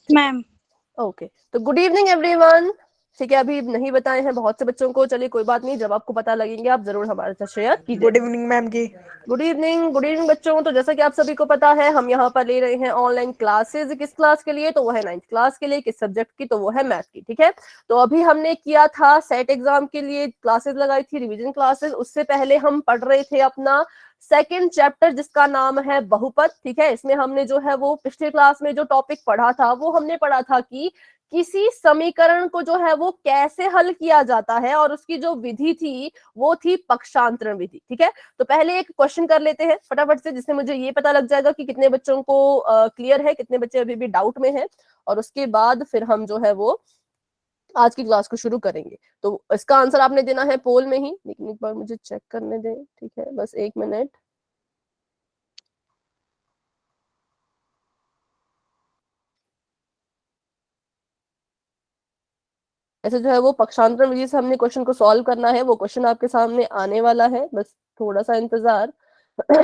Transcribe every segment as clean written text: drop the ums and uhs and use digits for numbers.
Ma'am. Okay, तो good evening everyone. ठीक है, अभी नहीं बताए हैं बहुत से बच्चों को, चलिए कोई बात नहीं, जब आपको पता लगेंगे आप जरूर हमारे साथ शेयर कीजिए। गुड इवनिंग मैम जी। गुड इवनिंग बच्चों। तो जैसा कि आप सभी को पता है, हम यहाँ पर ले रहे हैं ऑनलाइन क्लासेस। किस क्लास के लिए? तो वो है 9th क्लास के लिए। किस सब्जेक्ट की? तो वो है मैथ की। ठीक है, तो अभी हमने किया था सेट एग्जाम के लिए क्लासेस लगाई थी, रिवीजन क्लासेस। उससे पहले हम पढ़ रहे थे अपना सेकंड चैप्टर जिसका नाम है बहुपद। ठीक है, इसमें हमने जो है वो पिछले क्लास में जो टॉपिक पढ़ा था वो हमने पढ़ा था कि किसी समीकरण को जो है वो कैसे हल किया जाता है, और उसकी जो विधि थी वो थी पक्षांतरण विधि। ठीक है, तो पहले एक क्वेश्चन कर लेते हैं फटाफट से, जिससे मुझे ये पता लग जाएगा कि कितने बच्चों को क्लियर है, कितने बच्चे अभी भी डाउट में हैं, और उसके बाद फिर हम जो है वो आज की क्लास को शुरू करेंगे। तो इसका आंसर आपने देना है पोल में ही, लेकिन एक बार मुझे चेक करने दें। ठीक है, बस 1 मिनट। ऐसे जो है वो पक्षांतरण विधि से हमने क्वेश्चन को सॉल्व करना है। वो क्वेश्चन आपके सामने आने वाला है, बस थोड़ा सा इंतजार।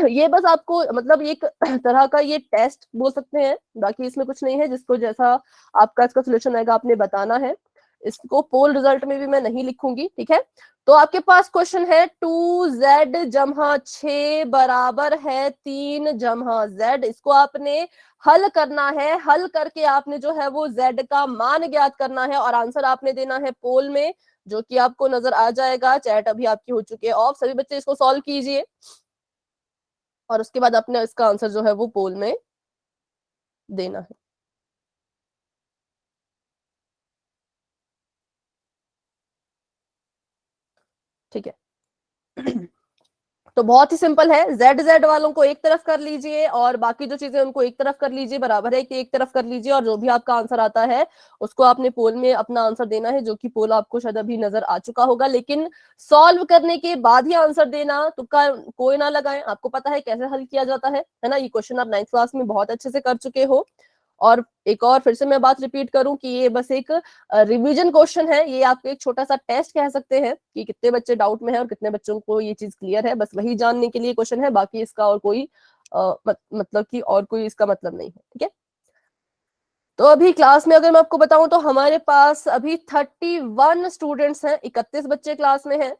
ये बस आपको मतलब एक तरह का ये टेस्ट बोल सकते हैं, बाकी इसमें कुछ नहीं है। जिसको जैसा आपका इसका सोल्यूशन आएगा आपने बताना है। इसको पोल रिजल्ट में भी मैं नहीं लिखूंगी। ठीक है, तो आपके पास क्वेश्चन है 2z जमा 6 बराबर है 3 जमा z। इसको आपने हल करना है। हल करके आपने जो है वो z का मान ज्ञात करना है, और आंसर आपने देना है पोल में, जो कि आपको नजर आ जाएगा। चैट अभी आपकी हो चुकी है ऑफ। सभी बच्चे इसको सॉल्व कीजिए, और उसके बाद अपने इसका आंसर जो है वो पोल में देना है। ठीक है, तो बहुत ही सिंपल है। जेड जेड वालों को एक तरफ कर लीजिए, और बाकी जो चीजें उनको एक तरफ कर लीजिए। बराबर है कि एक तरफ कर लीजिए, और जो भी आपका आंसर आता है उसको आपने पोल में अपना आंसर देना है, जो कि पोल आपको शायद अभी नजर आ चुका होगा। लेकिन सॉल्व करने के बाद ही आंसर देना, तुक्का कोई ना लगाएं। आपको पता है कैसे हल किया जाता है ना। ये क्वेश्चन आप 9th क्लास में बहुत अच्छे से कर चुके हो। और एक और फिर से मैं बात रिपीट करूं कि ये बस एक रिवीजन क्वेश्चन है। ये आपको एक छोटा सा टेस्ट कह सकते हैं कि कितने बच्चे डाउट में हैं और कितने बच्चों को ये चीज क्लियर है। बस वही जानने के लिए क्वेश्चन है, बाकी इसका और कोई मतलब कि और कोई इसका मतलब नहीं है। ठीक है, तो अभी क्लास में अगर मैं आपको बताऊं तो हमारे पास अभी 31 स्टूडेंट्स हैं, 31 बच्चे क्लास में हैं,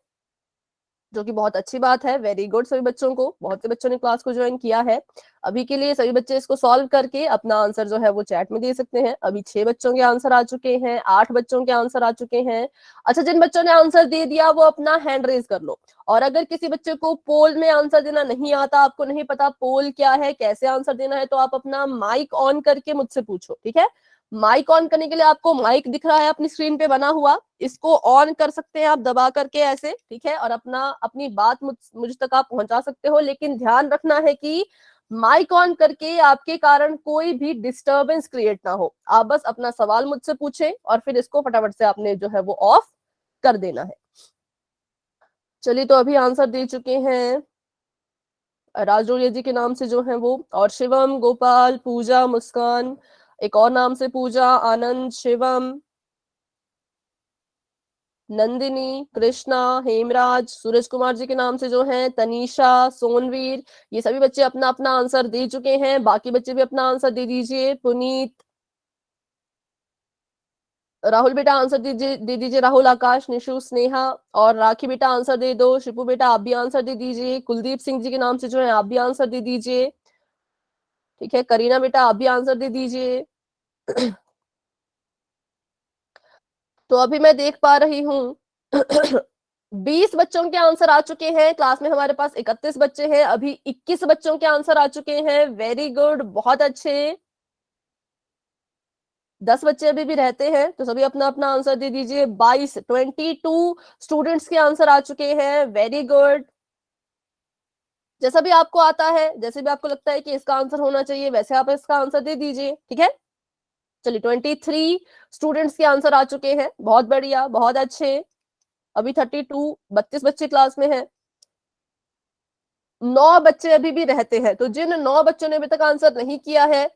जो कि बहुत अच्छी बात है। वेरी गुड सभी बच्चों को, बहुत से बच्चों ने क्लास को ज्वाइन किया है। अभी के लिए सभी बच्चे इसको सॉल्व करके अपना आंसर जो है वो चैट में दे सकते हैं। अभी 6 बच्चों के आंसर आ चुके हैं, 8 बच्चों के आंसर आ चुके हैं। अच्छा, जिन बच्चों ने आंसर दे दिया वो अपना हैंड रेज कर लो। और अगर किसी बच्चे को पोल में आंसर देना नहीं आता, आपको नहीं पता पोल क्या है, कैसे आंसर देना है, तो आप अपना माइक ऑन करके मुझसे पूछो। ठीक है, माइक ऑन करने के लिए आपको माइक दिख रहा है अपनी स्क्रीन पे बना हुआ, इसको ऑन कर सकते हैं आप दबा करके ऐसे। ठीक है, और अपनी बात मुझ तक आप पहुंचा सकते हो। लेकिन ध्यान रखना है कि माइक ऑन करके आपके कारण कोई भी डिस्टरबेंस क्रिएट ना हो। आप बस अपना सवाल मुझसे पूछें, और फिर इसको फटाफट से आपने जो है वो ऑफ कर देना है। चलिए, तो अभी आंसर दे चुके हैं राजोरिया जी के नाम से जो है वो, और शिवम, गोपाल, पूजा, मुस्कान, एक और नाम से पूजा, आनंद, शिवम, नंदिनी, कृष्णा, हेमराज, सूरज कुमार जी के नाम से जो है तनीषा, सोनवीर, ये सभी बच्चे अपना अपना आंसर दे चुके हैं। बाकी बच्चे भी अपना आंसर दे दीजिए। पुनीत, राहुल बेटा आंसर दे दीजिए। राहुल, आकाश, निशु, स्नेहा, और राखी बेटा आंसर दे दो। शिपू बेटा आप भी आंसर दे दीजिए। कुलदीप सिंह जी के नाम से जो है आप भी आंसर दे दीजिए। ठीक है, करीना बेटा आप भी आंसर दे दीजिए। तो अभी मैं देख पा रही हूँ 20 बच्चों के आंसर आ चुके हैं। क्लास में हमारे पास 31 बच्चे हैं, अभी 21 बच्चों के आंसर आ चुके हैं। वेरी गुड, बहुत अच्छे। 10 बच्चे अभी भी रहते हैं, तो सभी अपना अपना आंसर दे दीजिए। 22 स्टूडेंट्स के आंसर आ चुके हैं। Very good. जैसा भी आपको आता है, जैसे भी आपको लगता है कि इसका आंसर होना चाहिए, वैसे आप इसका आंसर दे दीजिए। ठीक है, चलिए 23 स्टूडेंट्स के आंसर आ चुके हैं। बहुत बढ़िया, बहुत अच्छे। अभी 32 बच्चे क्लास में हैं। 9 बच्चे अभी भी रहते हैं, तो जिन 9 बच्चों ने अभी तक आंसर नहीं किया है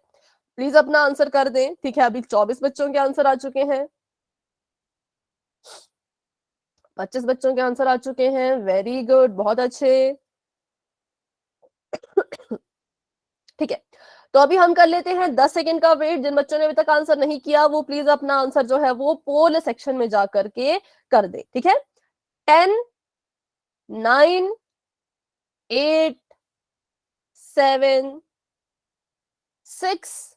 प्लीज अपना आंसर कर दें। ठीक है, अभी 24 बच्चों के आंसर आ चुके हैं। 25 बच्चों के आंसर आ चुके हैं। वेरी गुड, बहुत अच्छे। ठीक है, तो अभी हम कर लेते हैं 10 सेकंड का वेट। जिन बच्चों ने अभी तक आंसर नहीं किया वो प्लीज अपना आंसर जो है वो पोल सेक्शन में जा करके कर दे, ठीक है। 10, 9, 8, 7, 6,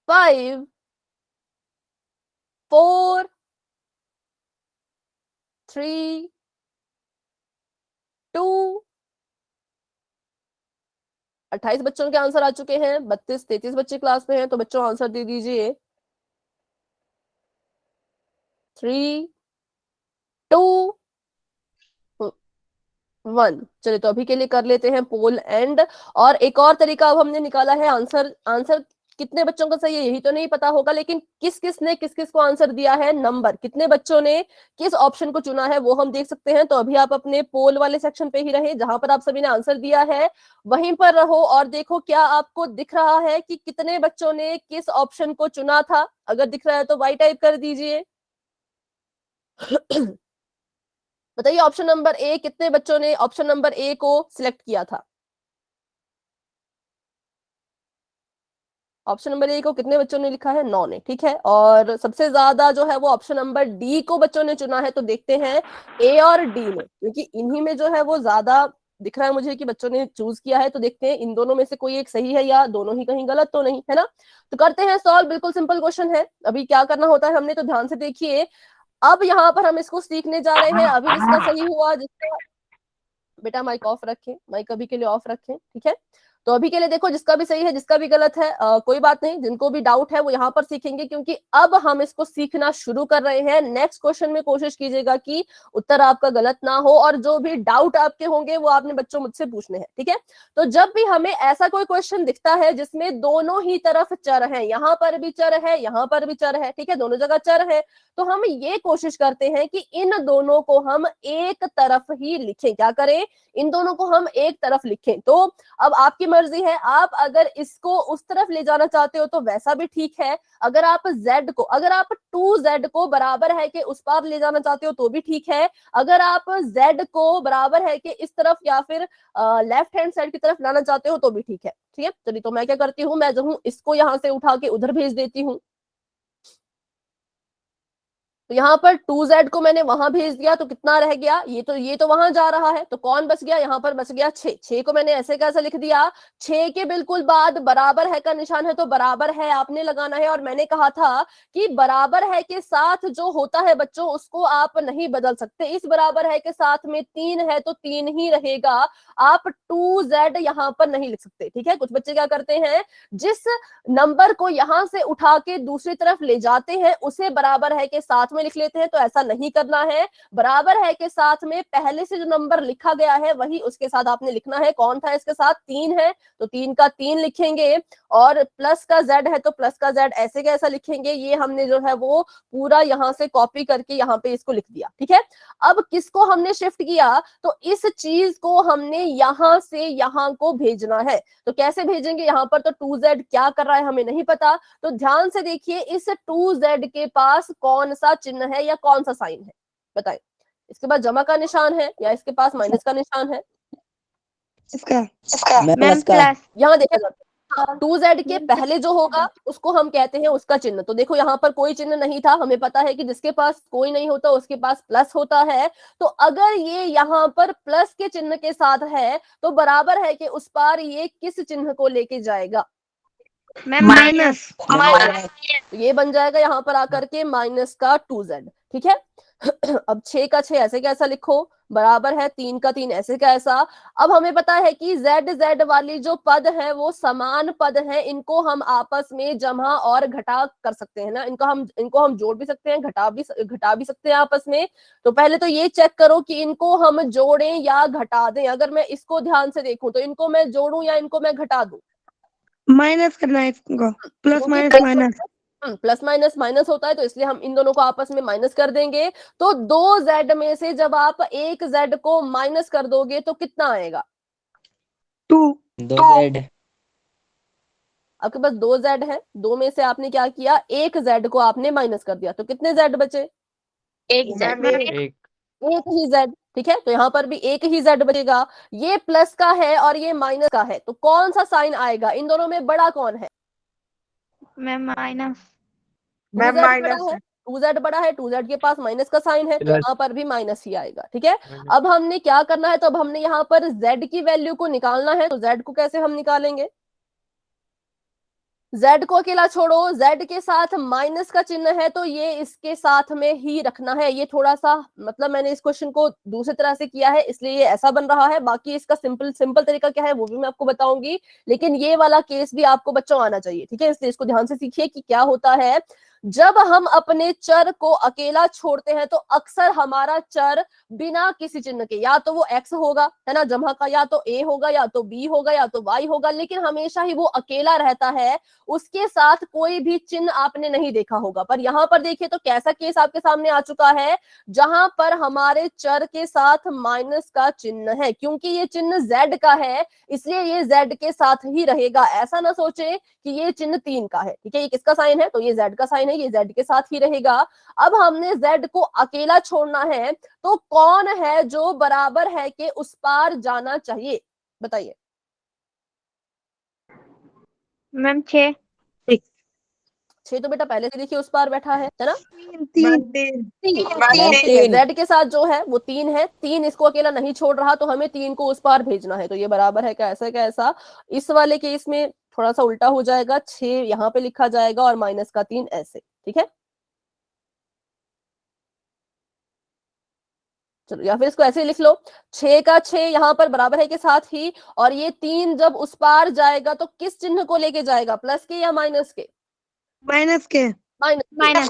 5, 4, 3, 2, 28 बच्चों के आंसर आ चुके हैं। 32-33 बच्चे क्लास में हैं, तो बच्चों आंसर दे दीजिए। 3, 2, 1। चलिए, तो अभी के लिए कर लेते हैं पोल एंड। और एक और तरीका अब हमने निकाला है, आंसर कितने बच्चों का सही है यही तो नहीं पता होगा, लेकिन किस किस ने किस किस को आंसर दिया है, नंबर कितने बच्चों ने किस ऑप्शन को चुना है वो हम देख सकते हैं। तो अभी आप अपने पोल वाले सेक्शन पे ही रहे, जहां पर आप सभी ने आंसर दिया है वहीं पर रहो और देखो क्या आपको दिख रहा है कि कितने बच्चों ने किस ऑप्शन को चुना था। अगर दिख रहा है तो वाई टाइप कर दीजिए। बताइए ऑप्शन नंबर ए, कितने बच्चों ने ऑप्शन नंबर ए को सिलेक्ट किया था? ऑप्शन नंबर ए को कितने बच्चों ने लिखा है? 9 ने, ठीक है। और सबसे ज्यादा जो है वो ऑप्शन नंबर डी को बच्चों ने चुना है। तो देखते हैं ए और डी में, क्योंकि इन्हीं में जो है वो ज्यादा दिख रहा है मुझे कि बच्चों ने चूज किया है। तो देखते हैं इन दोनों में से कोई एक सही है या दोनों ही कहीं गलत तो नहीं है ना। तो करते हैं सॉल्व, बिल्कुल सिंपल क्वेश्चन है। अभी क्या करना होता है हमने, तो ध्यान से देखिए। अब यहाँ पर हम इसको सीखने जा रहे हैं। अभी जिसका सही हुआ, जिसका, बेटा माइक ऑफ रखें, माइक अभी के लिए ऑफ रखें, ठीक है। तो अभी के लिए देखो, जिसका भी सही है जिसका भी गलत है कोई बात नहीं। जिनको भी डाउट है वो यहाँ पर सीखेंगे, क्योंकि अब हम इसको सीखना शुरू कर रहे हैं। नेक्स्ट क्वेश्चन में कोशिश कीजिएगा कि उत्तर आपका गलत ना हो, और जो भी डाउट आपके होंगे वो आपने बच्चों मुझसे पूछने हैं, ठीक है। तो जब भी हमें ऐसा कोई क्वेश्चन दिखता है जिसमें दोनों ही तरफ चर है, यहाँ पर भी चर है यहाँ पर भी चर है, ठीक है, दोनों जगह चर है, तो हम ये कोशिश करते हैं कि इन दोनों को हम एक तरफ ही लिखें। क्या करें? इन दोनों को हम एक तरफ लिखें। तो अब आपकी मर्जी है, आप अगर इसको उस तरफ ले जाना चाहते हो तो वैसा भी ठीक है। अगर आप अगर आप 2z को बराबर है कि उस पार ले जाना चाहते हो तो भी ठीक है। अगर आप z को बराबर है कि इस तरफ या फिर लेफ्ट हैंड साइड की तरफ लाना चाहते हो तो भी ठीक है, ठीक है। चलिए, तो मैं क्या करती हूँ, मैं जो हूँ इसको यहाँ से उठा के उधर भेज देती हूँ। तो यहाँ पर 2z को मैंने वहां भेज दिया, तो कितना रह गया? ये तो वहां जा रहा है, तो कौन बच गया? यहाँ पर बच गया 6। 6 को मैंने ऐसे कैसे लिख दिया? 6 के बिल्कुल बाद बराबर है का निशान है, तो बराबर है आपने लगाना है। और मैंने कहा था कि बराबर है के साथ जो होता है बच्चों, उसको आप नहीं बदल सकते। इस बराबर है के साथ में 3 है तो 3 ही रहेगा। आप 2z यहाँ पर नहीं लिख सकते, ठीक है। कुछ बच्चे क्या करते हैं, जिस नंबर को यहां से उठा के दूसरी तरफ ले जाते हैं उसे बराबर है के साथ में लिख लेते हैं। तो ऐसा नहीं करना है। बराबर है के साथ में पहले से जो नंबर लिखा गया है वही उसके साथ आपने लिखना है। कौन था इसके साथ? 3 है, तो 3 का 3 लिखेंगे। और प्लस का z है तो प्लस का z ऐसे कैसा लिखेंगे, ये हमने जो है वो पूरा यहाँ से कॉपी करके यहाँ पे इसको लिख दिया, ठीक है। अब किसको हमने शिफ्ट किया, तो इस चीज को हमने यहां से यहां को भेजना है। तो कैसे भेजेंगे? यहाँ पर तो 2z क्या कर रहा है हमें नहीं पता, तो ध्यान से देखिए इस 2z के पास कौन सा चिन्ह है या कौन सा साइन है, बताएं। इसके पास जमा का निशान है या इसके पास माइनस का निशान है? इसका मैम प्लस। यहाँ देखिएगा, 2z के पहले जो होगा उसको हम कहते हैं उसका चिन्ह। तो देखो यहाँ पर कोई चिन्ह नहीं था, हमें पता है कि जिसके पास कोई नहीं होता उसके पास प्लस होता है। तो अगर ये यहाँ पर प्लस के चिन्ह के साथ है तो बराबर है कि उस पार ये किस चिन्ह को लेके जाएगा? Ma'am minus. तो ये बन जाएगा यहाँ पर आकर के माइनस का 2z, ठीक है। अब 6 का 6 ऐसे कैसा लिखो, बराबर है 3 का 3 ऐसे कैसा। अब हमें पता है कि z वाली जो पद है वो समान पद है, इनको हम आपस में जमा और घटा कर सकते हैं ना। इनको हम जोड़ भी सकते हैं, घटा भी सकते हैं आपस में। तो पहले तो ये चेक करो कि इनको हम जोड़ें या घटा दें। अगर मैं इसको ध्यान से देखूं तो इनको मैं जोड़ूं या इनको मैं घटा दूं? माइनस करना है इसको, plus minus minus. Plus minus minus होता है, तो इसलिए हम इन दोनों को आपस में माइनस कर देंगे। तो 2z में से जब आप एक z को माइनस कर दोगे तो कितना आएगा? 2 2z। आपके पास 2z है, 2 में से आपने क्या किया, एक z को आपने माइनस कर दिया, तो कितने z बचे? एक एक ही z, ठीक है, तो यहाँ पर भी एक ही z बचेगा। ये प्लस का है और ये माइनस का है, तो कौन सा साइन आएगा इन दोनों में, बड़ा कौन है? Ma'am minus. 2z बड़ा है, 2z बड़ा है, 2z के पास माइनस का साइन है, तो यहाँ पर भी माइनस ही आएगा, ठीक है। अब हमने क्या करना है, तो अब हमने यहाँ पर z की वैल्यू को निकालना है, तो z को कैसे हम निकालेंगे? z को अकेला छोड़ो, z के साथ माइनस का चिन्ह है तो ये इसके साथ में ही रखना है। ये थोड़ा सा मतलब मैंने इस क्वेश्चन को दूसरी तरह से किया है इसलिए ये ऐसा बन रहा है, बाकी इसका सिंपल तरीका क्या है वो भी मैं आपको बताऊंगी, लेकिन ये वाला केस भी आपको बच्चों आना चाहिए, ठीक है, इसलिए इसको ध्यान से सीखिए कि क्या होता है। जब हम अपने चर को अकेला छोड़ते हैं तो अक्सर हमारा चर बिना किसी चिन्ह के, या तो वो x होगा, है ना, जमा का, या तो a होगा, या तो b होगा, या तो y होगा, लेकिन हमेशा ही वो अकेला रहता है, उसके साथ कोई भी चिन्ह आपने नहीं देखा होगा। पर यहाँ पर देखिए तो कैसा केस आपके सामने आ चुका है, जहां पर हमारे चर के साथ माइनस का चिन्ह है, क्योंकि ये चिन्ह z का है इसलिए ये z के साथ ही रहेगा। ऐसा ना सोचे कि ये चिन्ह 3 का है, ठीक है, ये किसका साइन है, तो ये z का साइन है, ये z के साथ ही रहेगा। अब हमने z को अकेला छोड़ना है, तो कौन है जो बराबर है कि उस पार जाना चाहिए, बताइए। मैम 6। 6 तो बेटा पहले से देखिए उस पार बैठा है ना, 3। 3 z के साथ जो है वो 3 है, 3 इसको अकेला नहीं छोड़ रहा, तो हमें 3 को उस पार भेजना है, तो ये बराबर है कैसा कैसा। इस वाले केस में थोड़ा सा उल्टा हो जाएगा, 6 यहाँ पे लिखा जाएगा और माइनस का 3 ऐसे, ठीक है। चलो या फिर इसको ऐसे लिख लो, 6 का 6 यहाँ पर बराबर है के साथ ही, और ये 3 जब उस पार जाएगा तो किस चिन्ह को लेके जाएगा, प्लस के या माइनस के? माइनस के। माइनस।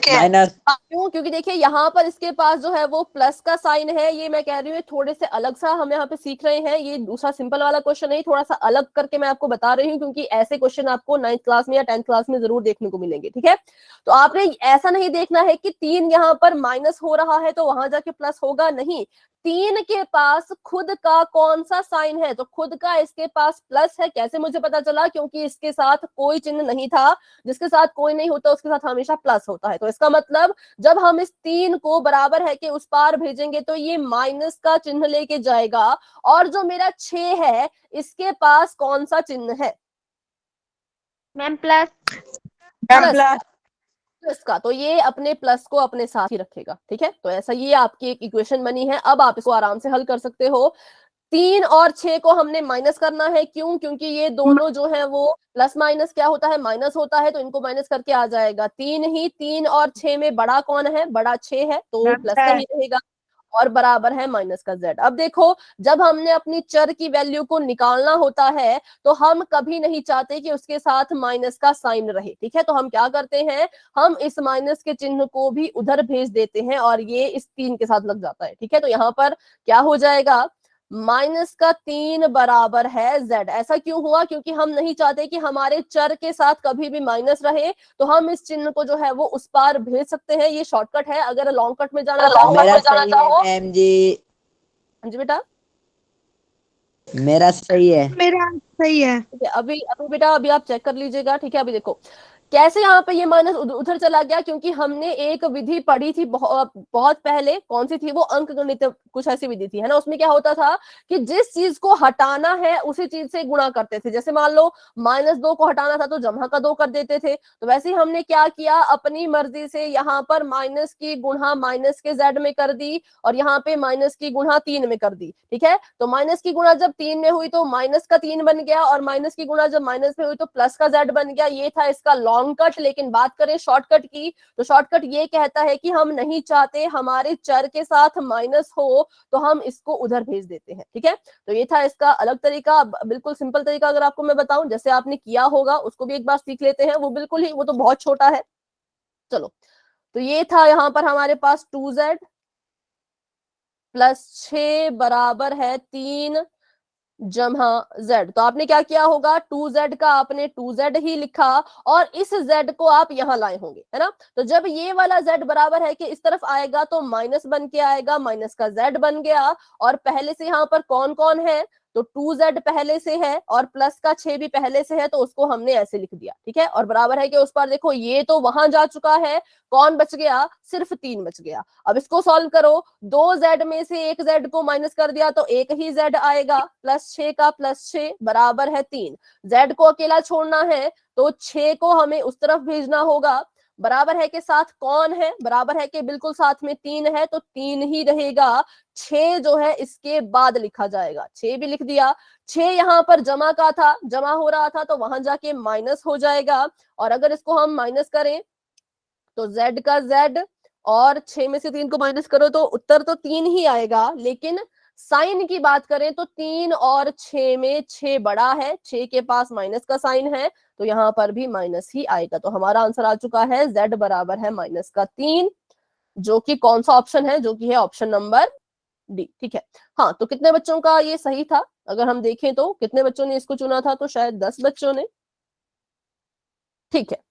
क्यों? क्योंकि देखिए यहाँ पर इसके पास जो है वो प्लस का साइन है, ये मैं कह रही हूँ थोड़े से अलग सा हम यहाँ पे सीख रहे हैं, ये दूसरा सिंपल वाला क्वेश्चन नहीं, थोड़ा सा अलग करके मैं आपको बता रही हूँ, क्योंकि ऐसे क्वेश्चन आपको 9th क्लास में या 10th क्लास में जरूर देखने को मिलेंगे, ठीक है। तो आपने ऐसा नहीं देखना है कि 3 यहाँ पर माइनस हो रहा है तो वहां जाके प्लस होगा, नहीं, 3 के पास खुद का कौन सा साइन है, तो खुद का इसके पास प्लस है। कैसे मुझे पता चला? क्योंकि इसके साथ कोई चिन्ह नहीं था, जिसके साथ कोई नहीं होता उसके साथ हमेशा प्लस होता है, तो इसका मतलब जब हम इस 3 को बराबर है कि उस पार भेजेंगे तो ये माइनस का चिन्ह लेके जाएगा, और जो मेरा 6 है इसके पास कौन सा चिन्ह है? Ma'am plus. प्लस का, तो ये अपने प्लस को अपने साथ ही रखेगा, ठीक है। तो ऐसा ये आपकी एक इक्वेशन बनी है, अब आप इसको आराम से हल कर सकते हो। 3 और 6 को हमने माइनस करना है, क्यों? क्योंकि ये दोनों जो है वो प्लस माइनस क्या होता है, माइनस होता है, तो इनको माइनस करके आ जाएगा 3 ही। 3 और 6 में बड़ा कौन है? बड़ा 6 है, तो प्लस का ही रहेगा, और बराबर है माइनस का z। अब देखो, जब हमने अपनी चर की वैल्यू को निकालना होता है तो हम कभी नहीं चाहते कि उसके साथ माइनस का साइन रहे, ठीक है, तो हम क्या करते हैं, हम इस माइनस के चिन्ह को भी उधर भेज देते हैं और ये इस 3 के साथ लग जाता है, ठीक है। तो यहाँ पर क्या हो जाएगा, माइनस का 3 बराबर है z। ऐसा क्यों हुआ? क्योंकि हम नहीं चाहते कि हमारे चर के साथ कभी भी माइनस रहे, तो हम इस चिन्ह को जो है वो उस पार भेज सकते हैं, ये शॉर्टकट है। अगर लॉन्ग कट में जाना चाहो, मैम जी, हाँ जी बेटा, मेरा सही है। मेरा सही है। ठीक है, अभी अभी बेटा अभी आप चेक कर लीजिएगा, ठीक है। अभी देखो कैसे यहाँ पे ये माइनस उधर चला गया, क्योंकि हमने एक विधि पढ़ी थी बहुत पहले, कौन सी थी वो, अंक गणित कुछ ऐसी विधि थी, है ना। उसमें क्या होता था कि जिस चीज को हटाना है उसी चीज से गुणा करते थे। जैसे मान लो -2 को हटाना था तो जमा का 2 कर देते थे, तो वैसे ही हमने क्या किया, अपनी मर्जी से यहाँ पर माइनस की गुणा माइनस के z में कर दी, और यहाँ पे माइनस की गुणा 3 में कर दी, ठीक है। तो माइनस की गुणा जब 3 में हुई तो माइनस का 3 बन गया, और माइनस की गुणा जब माइनस में हुई तो प्लस का z बन गया। ये था इसका लॉन्ग कट। लेकिन बात करें शॉर्टकट की, तो शॉर्टकट ये कहता है कि हम नहीं चाहते हमारे चर के साथ माइनस हो, तो हम इसको उधर भेज देते हैं, ठीक है। तो ये था इसका अलग तरीका। बिल्कुल सिंपल तरीका अगर आपको मैं बताऊं, जैसे आपने किया होगा उसको भी एक बार सीख लेते हैं, वो बिल्कुल ही, वो तो बहुत छोटा है। चलो, तो ये था यहाँ पर हमारे पास 2z प्लस 6 बराबर है 3 जमा z। तो आपने क्या किया होगा, 2z का आपने 2z ही लिखा, और इस z को आप यहां लाए होंगे, है ना। तो जब ये वाला z बराबर है कि इस तरफ आएगा तो माइनस बन के आएगा, माइनस का z बन गया। और पहले से यहाँ पर कौन कौन है, तो 2z पहले से है और प्लस का 6 भी पहले से है, तो उसको हमने ऐसे लिख दिया, ठीक है। और बराबर है कि उस पर देखो ये तो वहां जा चुका है, कौन बच गया, सिर्फ 3 बच गया। अब इसको सॉल्व करो, 2z में से एक z को माइनस कर दिया तो एक ही z आएगा, +6 का +6 बराबर है 3। z को अकेला छोड़ना है तो 6 को हमें उस तरफ भेजना होगा, बराबर है के साथ कौन है, बराबर है के बिल्कुल साथ में 3 है, तो 3 ही रहेगा। 6 जो है इसके बाद लिखा जाएगा, 6 भी लिख दिया। 6 यहाँ पर जमा का था, जमा हो रहा था, तो वहां जाके माइनस हो जाएगा। और अगर इसको हम माइनस करें तो z का z और 6 में से 3 को माइनस करो तो उत्तर तो 3 ही आएगा, लेकिन साइन की बात करें तो 3 और 6 में 6 बड़ा है, 6 के पास माइनस का साइन है, तो यहाँ पर भी माइनस ही आएगा। तो हमारा आंसर आ चुका है z बराबर है -3, जो कि कौन सा ऑप्शन है, जो कि है ऑप्शन नंबर डी, ठीक है। हाँ, तो कितने बच्चों का ये सही था, अगर हम देखें तो कितने बच्चों ने इसको चुना था, तो शायद 10 बच्चों ने, ठीक है।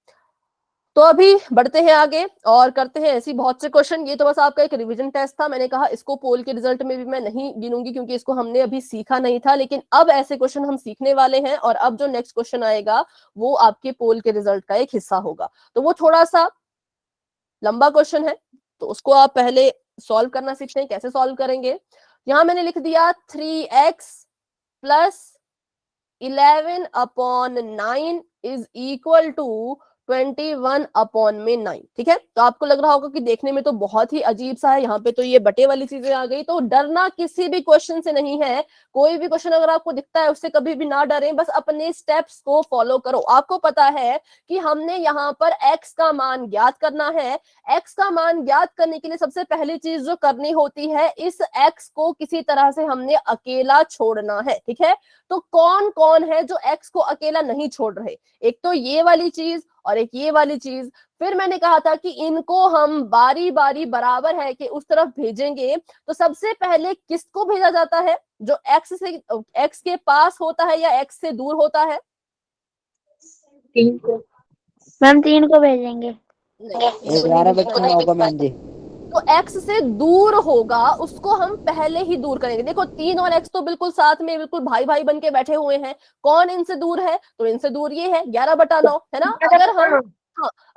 तो अभी बढ़ते हैं आगे और करते हैं ऐसी बहुत से क्वेश्चन। ये तो बस आपका एक रिवीजन टेस्ट था, मैंने कहा इसको पोल के रिजल्ट में भी मैं नहीं गिनूंगी क्योंकि इसको हमने अभी सीखा नहीं था, लेकिन अब ऐसे क्वेश्चन हम सीखने वाले हैं और अब जो नेक्स्ट क्वेश्चन आएगा वो आपके पोल के रिजल्ट का एक हिस्सा होगा। तो वो थोड़ा सा लंबा क्वेश्चन है, तो उसको आप पहले सॉल्व करना सीखते हैं। कैसे सॉल्व करेंगे, यहाँ मैंने लिख दिया 3x + 11/9 इज इक्वल टू 21/9, ठीक है। तो आपको लग रहा होगा कि देखने में तो बहुत ही अजीब सा है, यहाँ पे तो ये बटे वाली चीजें आ गई। तो डरना किसी भी क्वेश्चन से नहीं है, कोई भी क्वेश्चन अगर आपको दिखता है उससे कभी भी ना डरें, बस अपने स्टेप्स को फॉलो करो। आपको पता है कि हमने यहाँ पर x का मान ज्ञात करना है। x का मान ज्ञात करने के लिए सबसे पहली चीज जो करनी होती है, इस x को किसी तरह से हमने अकेला छोड़ना है, ठीक है। तो कौन कौन है जो x को अकेला नहीं छोड़ रहे, एक तो ये वाली चीज और एक ये वाली चीज। फिर मैंने कहा था कि इनको हम बारी बारी बराबर है कि उस तरफ भेजेंगे। तो सबसे पहले किसको भेजा जाता है, जो x के पास होता है या x से दूर होता है? 3 को मैम, 3 को भेजेंगे। 11 बच्चों को मैम जी। तो x से दूर होगा उसको हम पहले ही दूर करेंगे। देखो 3 और x तो बिल्कुल साथ में बिल्कुल भाई भाई बन के बैठे हुए हैं, कौन इनसे दूर है, तो इनसे दूर ये है 11/9, है ना।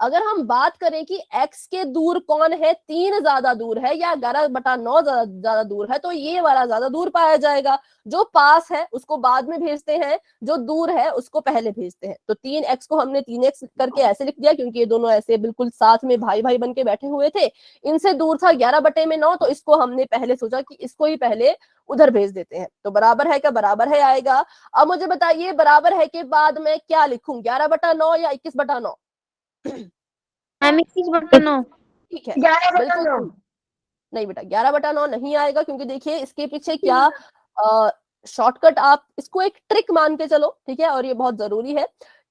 अगर हम बात करें कि x के दूर कौन है, 3 ज्यादा दूर है या 11/9 ज्यादा दूर है, तो ये वाला ज्यादा दूर पाया जाएगा। जो पास है उसको बाद में भेजते हैं, जो दूर है उसको पहले भेजते हैं। तो 3x को हमने 3x करके ऐसे लिख दिया क्योंकि ये दोनों ऐसे बिल्कुल साथ में भाई भाई बन के बैठे हुए थे। इनसे दूर था 11/9, तो इसको हमने पहले सोचा कि इसको ही पहले उधर भेज देते हैं। तो बराबर है का बराबर है आएगा। अब मुझे बताइए बराबर है के बाद मैं क्या लिखूं, 11/9 या 21/9? मैम 21/9। ठीक है, बिल्कुल नहीं बेटा, 11/9 नहीं आएगा, क्योंकि देखिए इसके पीछे क्या शॉर्टकट, आप इसको एक ट्रिक मान के चलो, ठीक है। और ये बहुत जरूरी है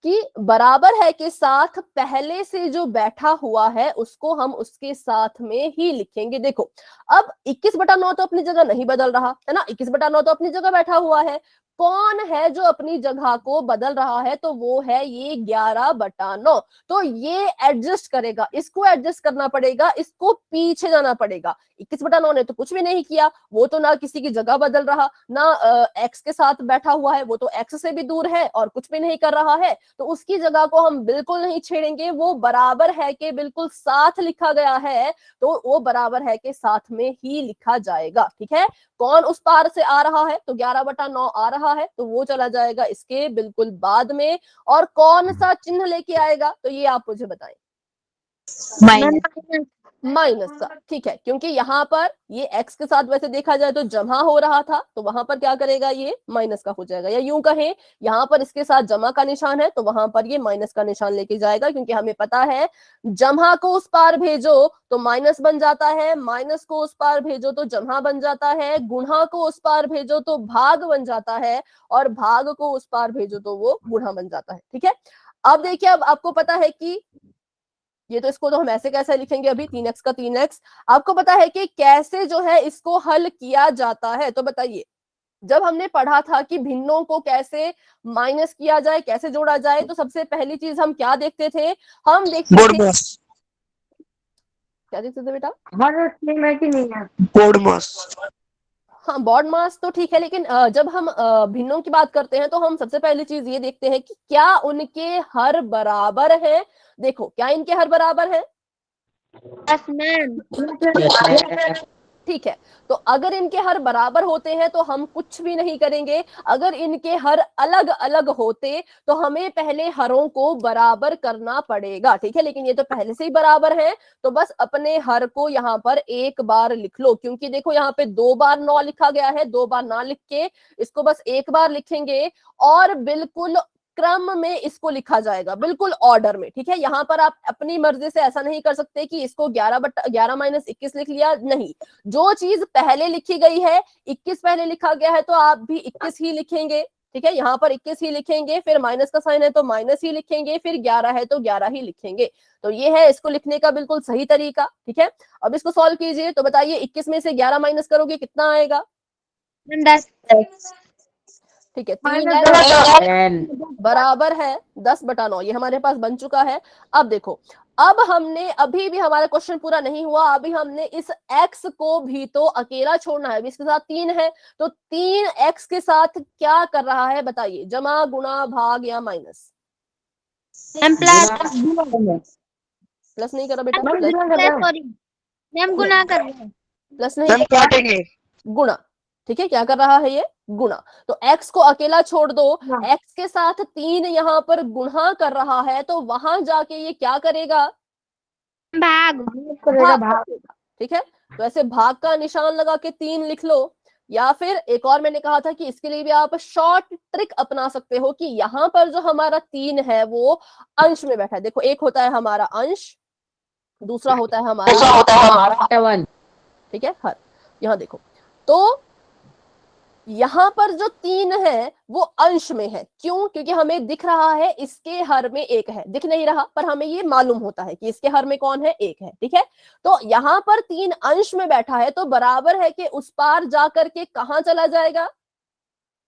कि बराबर है के साथ पहले से जो बैठा हुआ है उसको हम उसके साथ में ही लिखेंगे। देखो अब 21/9 तो अपनी जगह नहीं बदल रहा है ना, 21/9 तो अपनी जगह बैठा हुआ है। कौन है जो अपनी जगह को बदल रहा है, तो वो है ये 11/9। तो ये एडजस्ट करेगा, इसको एडजस्ट करना पड़ेगा, इसको पीछे जाना पड़ेगा। 21/9 ने तो कुछ भी नहीं किया, वो तो ना किसी की जगह बदल रहा, ना एक्स के साथ बैठा हुआ है, वो तो एक्स से भी दूर है और कुछ भी नहीं कर रहा है, तो उसकी जगह को हम बिल्कुल नहीं छेड़ेंगे। वो बराबर है के बिल्कुल साथ लिखा गया है, तो वो बराबर है के साथ में ही लिखा जाएगा, ठीक है। कौन उस पार से आ रहा है, तो 11/9 आ रहा है, तो वो चला जाएगा इसके बिल्कुल बाद में। और कौन सा चिन्ह लेके आएगा, तो ये आप मुझे बताएं। माइनस का, ठीक है, क्योंकि यहाँ पर ये x के साथ वैसे देखा जाए तो जमा हो रहा था, तो वहां पर क्या करेगा, ये माइनस का हो जाएगा। या यूं कहें यहाँ पर इसके साथ जमा का निशान है, तो वहां पर ये माइनस का निशान लेके जाएगा, क्योंकि हमें पता है जमा को उस पार भेजो तो माइनस बन जाता है, माइनस को उस पार भेजो तो जमा बन जाता है, गुणा को उस पार भेजो तो भाग बन जाता है, और भाग को उस पार भेजो तो वो गुणा बन जाता है, ठीक है। अब देखिए, अब आपको पता है कि ये तो इसको तो हम ऐसे कैसे लिखेंगे, अभी 3x का 3x। आपको पता है कि कैसे जो है इसको हल किया जाता है, तो बताइए। जब हमने पढ़ा था कि भिन्नों को कैसे माइनस किया जाए, कैसे जोड़ा जाए, तो सबसे पहली चीज हम क्या देखते थे, हम देखते थे, क्या देखते थे बेटा, हाँ, बॉड मास तो ठीक है, लेकिन जब हम भिन्नों की बात करते हैं तो हम सबसे पहली चीज ये देखते हैं कि क्या उनके हर बराबर है। देखो, क्या इनके हर बराबर है? Yes ma'am. ठीक है, तो अगर इनके हर बराबर होते हैं तो हम कुछ भी नहीं करेंगे। अगर इनके हर अलग अलग होते तो हमें पहले हरों को बराबर करना पड़ेगा, ठीक है। लेकिन ये तो पहले से ही बराबर है, तो बस अपने हर को यहाँ पर एक बार लिख लो, क्योंकि देखो यहाँ पे 2 बार 9 लिखा गया है, 2 बार ना लिख के इसको बस एक बार लिखेंगे, और बिल्कुल क्रम में इसको लिखा जाएगा, बिल्कुल ऑर्डर में, ठीक है। यहाँ पर आप अपनी मर्जी से ऐसा नहीं कर सकते कि इसको 11/11 - 21 लिख लिया, नहीं। जो चीज पहले लिखी गई है, 21 पहले लिखा गया है तो आप भी 21 ही लिखेंगे, ठीक है। यहाँ पर 21 ही लिखेंगे, फिर माइनस का साइन है तो माइनस ही लिखेंगे, फिर 11 है तो 11 ही लिखेंगे। तो ये है इसको लिखने का बिल्कुल सही तरीका, ठीक है। अब इसको सॉल्व कीजिए, तो बताइए 21 में से 11 माइनस करोगे कितना आएगा? 10। ठीक है, 3x बराबर है 10/9, ये हमारे पास बन चुका है। अब देखो, अब हमने अभी भी हमारा क्वेश्चन पूरा नहीं हुआ, अभी हमने इस x को भी तो अकेला छोड़ना है। अभी इसके साथ 3 है, तो 3x के साथ क्या कर रहा है बताइए? जमा, गुणा, भाग या माइनस? Ma'am plus. प्लस नहीं करा बेटा, सॉरी मैम, गुना कर रहे हैं। प्लस नहीं, गुणा, ठीक है। क्या कर रहा है ये? गुणा। तो x को अकेला छोड़ दो, x के साथ 3 यहाँ पर गुणा कर रहा है, तो वहां जाके ये क्या करेगा? भाग भाग, ठीक है। तो ऐसे भाग का निशान लगा के 3 लिख लो, या फिर एक और मैंने कहा था कि इसके लिए भी आप शॉर्ट ट्रिक अपना सकते हो कि यहाँ पर जो हमारा 3 है वो अंश में बैठा है। देखो, एक होता है हमारा अंश, दूसरा होता है हमारा 1 ठीक है हर। यहाँ देखो, तो यहाँ पर जो 3 है वो अंश में है, क्यों? क्योंकि हमें दिख रहा है इसके हर में 1 है, दिख नहीं रहा पर हमें ये मालूम होता है कि इसके हर में कौन है? 1 है, ठीक है। तो यहाँ पर 3 अंश में बैठा है, तो बराबर है कि उस पार जाकर के कहाँ चला जाएगा?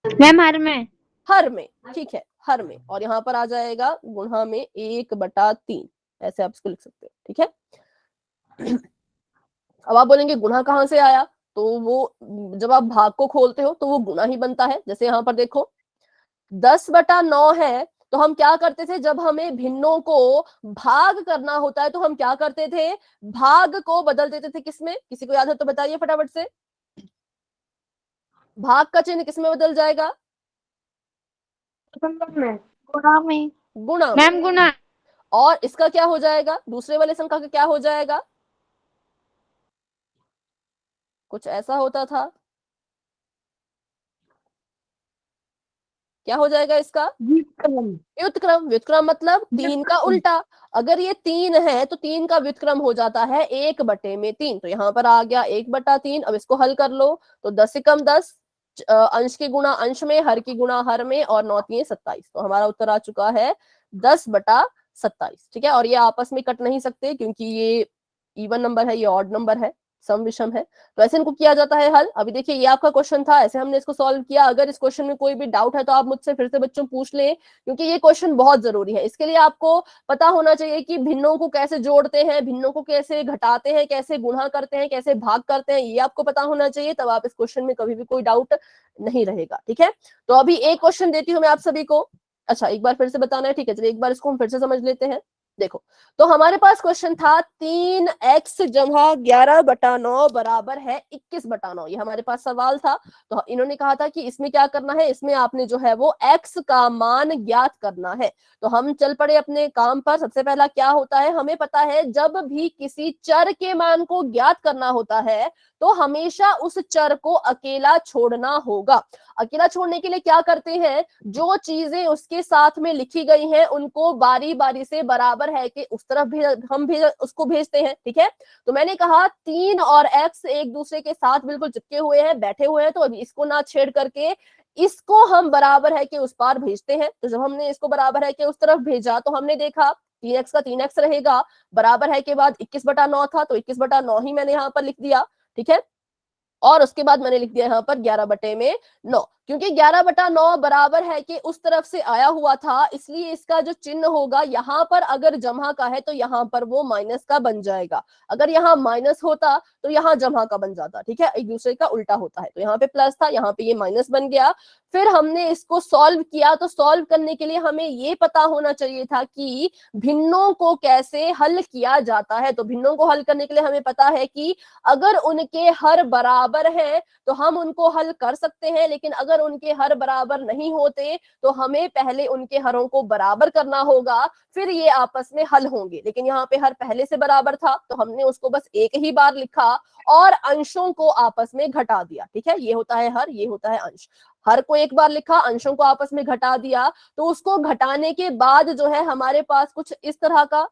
मैम हर में। हर में, ठीक है, हर में। और यहाँ पर आ जाएगा गुणा में 1/3, ऐसे आप इसको लिख सकते हो, ठीक है। अब आप बोलेंगे गुणा कहाँ से आया? तो वो जब आप भाग को खोलते हो तो वो गुणा ही बनता है। जैसे यहाँ पर देखो 10/9 है, तो हम क्या करते थे? जब हमें भिन्नों को भाग करना होता है तो हम क्या करते थे? भाग को बदल देते थे किसमें? किसी को याद है तो बताइए फटाफट से। भाग का चिन्ह किसमें बदल जाएगा? गुणा में। गुणा में। मैम गुणा। और इसका क्या हो जाएगा? दूसरे वाले संख्या का क्या हो जाएगा? कुछ ऐसा होता था, क्या हो जाएगा इसका? व्युत्क्रम। व्युत्क्रम मतलब 3 का उल्टा। अगर ये 3 है तो 3 का व्युत्क्रम हो जाता है 1/3। तो यहाँ पर आ गया 1/3। अब इसको हल कर लो, तो 10 से कम 10, अंश की गुणा अंश में, हर की गुणा हर में, और 9 3 27। तो हमारा उत्तर आ चुका है 10/27, ठीक है। और ये आपस में कट नहीं सकते क्योंकि ये इवन नंबर है, ये ऑड नंबर है, सम विषम है। तो ऐसे इनको किया जाता है हल। अभी देखिए, ये आपका क्वेश्चन था, ऐसे हमने इसको सॉल्व किया। अगर इस क्वेश्चन में कोई भी डाउट है तो आप मुझसे फिर से बच्चों पूछ लें, क्योंकि ये क्वेश्चन बहुत जरूरी है। इसके लिए आपको पता होना चाहिए कि भिन्नों को कैसे जोड़ते हैं, भिन्नों को कैसे घटाते हैं, कैसे गुणा करते हैं, कैसे भाग करते हैं, ये आपको पता होना चाहिए। तब आप इस क्वेश्चन में कभी भी कोई डाउट नहीं रहेगा, ठीक है। तो अभी एक क्वेश्चन देती हूँ मैं आप सभी को। अच्छा, एक बार फिर से बताना है, ठीक है। चलिए एक बार इसको हम फिर से समझ लेते हैं। देखो, तो हमारे पास क्वेश्चन था 3x जमा 11/9 बराबर है 21/9, ये हमारे पास सवाल था। तो इन्होंने कहा था कि इसमें क्या करना है? इसमें आपने जो है वो x का मान ज्ञात करना है। तो हम चल पड़े अपने काम पर। सबसे पहला क्या होता है? हमें पता है जब भी किसी चर के मान को ज्ञात करना होता है तो हमेशा उस चर को अकेला छोड़ना होगा। अकेला छोड़ने के लिए क्या करते हैं? जो चीजें उसके साथ में लिखी गई हैं उनको बारी बारी से बराबर है कि उस तरफ भी हम भी उसको भेजते हैं, ठीक है। तो मैंने कहा 3 और x एक दूसरे के साथ बिल्कुल चिपके हुए हैं, बैठे हुए हैं, तो अभी इसको ना छेड़ करके इसको हम बराबर है कि उस पार भेजते हैं। तो जब हमने इसको बराबर है कि उस तरफ भेजा तो हमने देखा 3x का 3x रहेगा, बराबर है के बाद 21/9 था, तो 21/9 ही मैंने यहाँ पर लिख दिया, ठीक है। और उसके बाद मैंने लिख दिया यहाँ पर 11/9, क्योंकि 11/9 बराबर है कि उस तरफ से आया हुआ था, इसलिए इसका जो चिन्ह होगा यहाँ पर अगर जमा का है तो यहाँ पर वो माइनस का बन जाएगा। अगर यहाँ माइनस होता तो यहाँ जमा का बन जाता। ठीक है, एक दूसरे का उल्टा होता है। तो यहाँ पे प्लस था, यहाँ पे ये माइनस बन गया। फिर हमने इसको सॉल्व किया, तो सॉल्व करने के लिए हमें ये पता होना चाहिए था कि भिन्नों को कैसे हल किया जाता है। तो भिन्नों को हल करने के लिए हमें पता है कि अगर उनके हर बराबर हैं तो हम उनको हल कर सकते हैं, लेकिन अगर उनके हर बराबर नहीं होते तो हमें पहले उनके हरों को बराबर करना होगा, फिर ये आपस में हल होंगे। लेकिन यहाँ पे हर पहले से बराबर था तो हमने उसको बस एक ही बार लिखा और अंशों को आपस में घटा दिया। ठीक है, ये होता है हर, ये होता है अंश। हर को एक बार लिखा, अंशों को आपस में घटा दिया। तो उसको घटाने के बाद जो है हमारे पास कुछ इस तरह का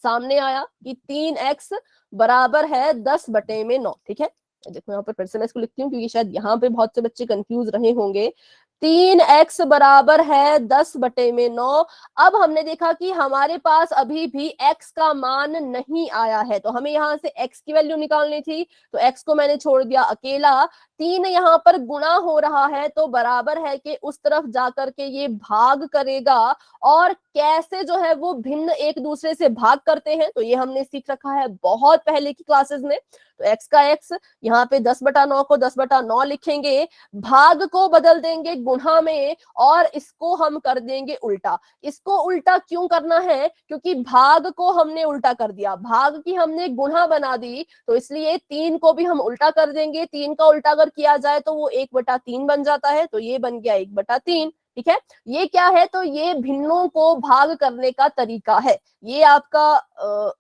सामने आया कि 3x बराबर है 10/9। ठीक है, देखो यहाँ पर फिर से मैं इसको लिखती हूँ क्योंकि शायद यहाँ पे बहुत से बच्चे कंफ्यूज रहे होंगे। 3x बराबर है 10/9। अब हमने देखा कि हमारे पास अभी भी x का मान नहीं आया है, तो हमें यहाँ से x की वैल्यू निकालनी थी। तो x को मैंने छोड़ दिया अकेला। 3 यहाँ पर गुणा हो रहा है तो बराबर है कि उस तरफ जाकर के ये भाग करेगा। और कैसे जो है वो भिन्न एक दूसरे से भाग करते हैं तो ये हमने सीख रखा है बहुत पहले की क्लासेस में। तो x का x, यहाँ पे 10/9 को 10/9 लिखेंगे, भाग को बदल देंगे गुणा में और इसको हम कर देंगे उल्टा। इसको उल्टा क्यों करना है? क्योंकि भाग को हमने उल्टा कर दिया, भाग की हमने गुणा बना दी, तो इसलिए 3 को भी हम उल्टा कर देंगे। 3 का उल्टा अगर किया जाए तो वो 1/3 बन जाता है, तो ये बन गया 1/3। ठीक है, ये क्या है? तो ये भिन्नों को भाग करने का तरीका है। ये आपका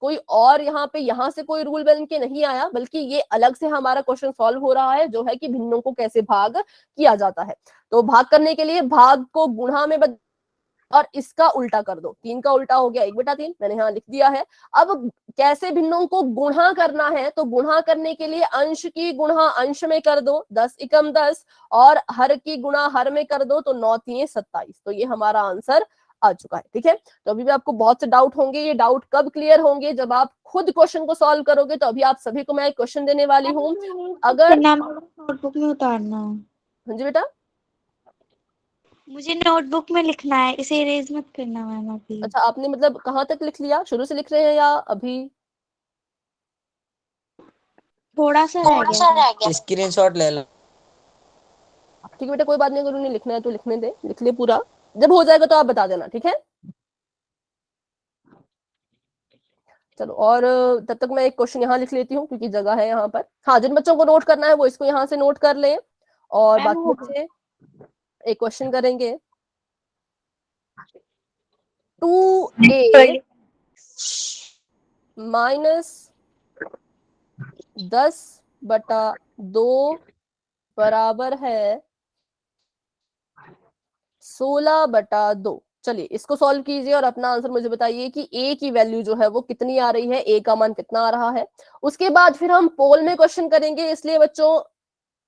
कोई और यहाँ से कोई रूल बन के नहीं आया, बल्कि ये अलग से हमारा क्वेश्चन सॉल्व हो रहा है जो है कि भिन्नों को कैसे भाग किया जाता है। तो भाग करने के लिए भाग को गुणा में और इसका उल्टा कर दो। 3 का उल्टा हो गया 1/3, मैंने यहाँ लिख दिया है। अब कैसे भिन्नों को गुणा करना है? तो गुणा करने के लिए अंश की गुणा अंश में कर दो, 10 एकम 10, और हर की गुणा हर में कर दो, तो 9 3 27। तो ये हमारा आंसर आ चुका है। ठीक है, तो अभी भी आपको बहुत से डाउट होंगे। ये डाउट कब क्लियर होंगे? जब आप खुद क्वेश्चन को सॉल्व करोगे। तो अभी आप सभी को मैं एक क्वेश्चन देने वाली हूँ। अगर नोटबुक में उतारना है। हाँ जी बेटा, मुझे नोटबुक में लिखना है, इसे इरेज मत करना मैम अभी। अच्छा आपने मतलब कहाँ तक लिख लिया? शुरू से लिख रहे हैं या अभी? थोड़ा सा रह गया। स्क्रीनशॉट ले लो। ठीक है बेटा, कोई बात नहीं, अगर उन्हें लिखना है तो लिखने दे, लिख ले पूरा। जब हो जाएगा तो आप बता देना। ठीक है, चलो। और तब तक मैं एक क्वेश्चन यहाँ लिख लेती हूँ क्योंकि जगह है यहाँ पर। हाँ, जिन बच्चों को नोट करना है वो इसको यहाँ से नोट कर लें, और बाकी बच्चे एक क्वेश्चन करेंगे। 2a माइनस 10/2 बराबर है 16/2। चलिए इसको सॉल्व कीजिए और अपना आंसर मुझे बताइए कि a की वैल्यू जो है वो कितनी आ रही है, a का मान कितना आ रहा है। उसके बाद फिर हम पोल में क्वेश्चन करेंगे, इसलिए बच्चों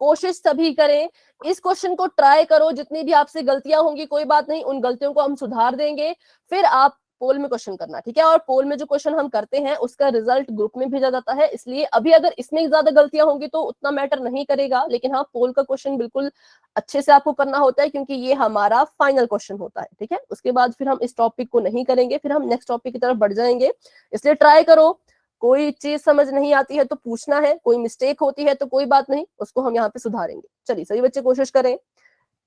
कोशिश सभी करें, इस क्वेश्चन को ट्राई करो। जितनी भी आपसे गलतियां होंगी कोई बात नहीं, उन गलतियों को हम सुधार देंगे, फिर आप पोल में क्वेश्चन करना। ठीक है, और पोल में जो क्वेश्चन हम करते हैं उसका रिजल्ट ग्रुप में भेजा जाता है, इसलिए अभी अगर इसमें ज्यादा गलतियां होंगी तो उतना मैटर नहीं करेगा, लेकिन हाँ पोल का क्वेश्चन बिल्कुल अच्छे से आपको करना होता है क्योंकि ये हमारा फाइनल क्वेश्चन होता है। ठीक है, उसके बाद फिर हम इस टॉपिक को नहीं करेंगे, फिर हम नेक्स्ट टॉपिक की तरफ बढ़ जाएंगे। इसलिए ट्राई करो, कोई चीज समझ नहीं आती है तो पूछना है, कोई मिस्टेक होती है तो कोई बात नहीं, उसको हम यहाँ पे सुधारेंगे। चलिए सभी बच्चे कोशिश करें।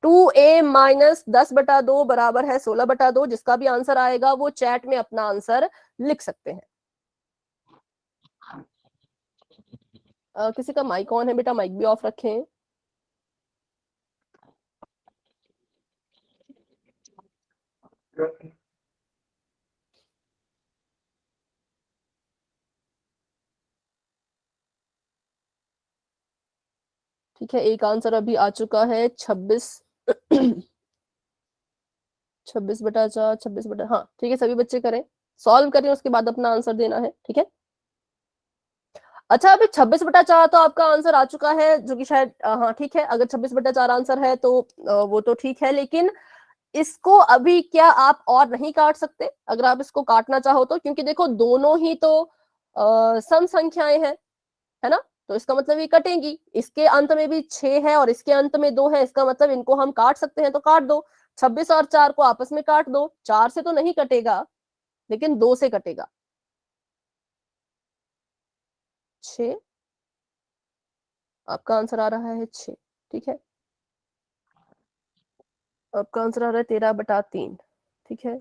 2a माइनस 10/2 बराबर है 16/2। जिसका भी आंसर आएगा वो चैट में अपना आंसर लिख सकते हैं। किसी का माइक ऑन है बेटा? माइक भी ऑफ रखें। ठीक है, एक आंसर अभी आ चुका है 26 26/4 26 हाँ ठीक है, सभी बच्चे करें, सॉल्व करें, उसके बाद अपना आंसर देना है। ठीक है, अच्छा अभी 26/4 तो आपका आंसर आ चुका है, जो कि शायद हाँ ठीक है, अगर 26/4 आंसर है तो वो तो ठीक है, लेकिन इसको अभी क्या आप और नहीं काट सकते? अगर आप इसको काटना चाहो तो, क्योंकि देखो दोनों ही तो सम संख्याएं हैं, है ना? तो इसका मतलब ये कटेंगी, इसके अंत में भी 6 है और इसके अंत में 2 है, इसका मतलब इनको हम काट सकते हैं, तो काट दो। 26 और 4 को आपस में काट दो, 4 से तो नहीं कटेगा लेकिन 2 से कटेगा। 6, आपका आंसर आ रहा है 6, ठीक है। आपका आंसर आ रहा है 13/3, ठीक है।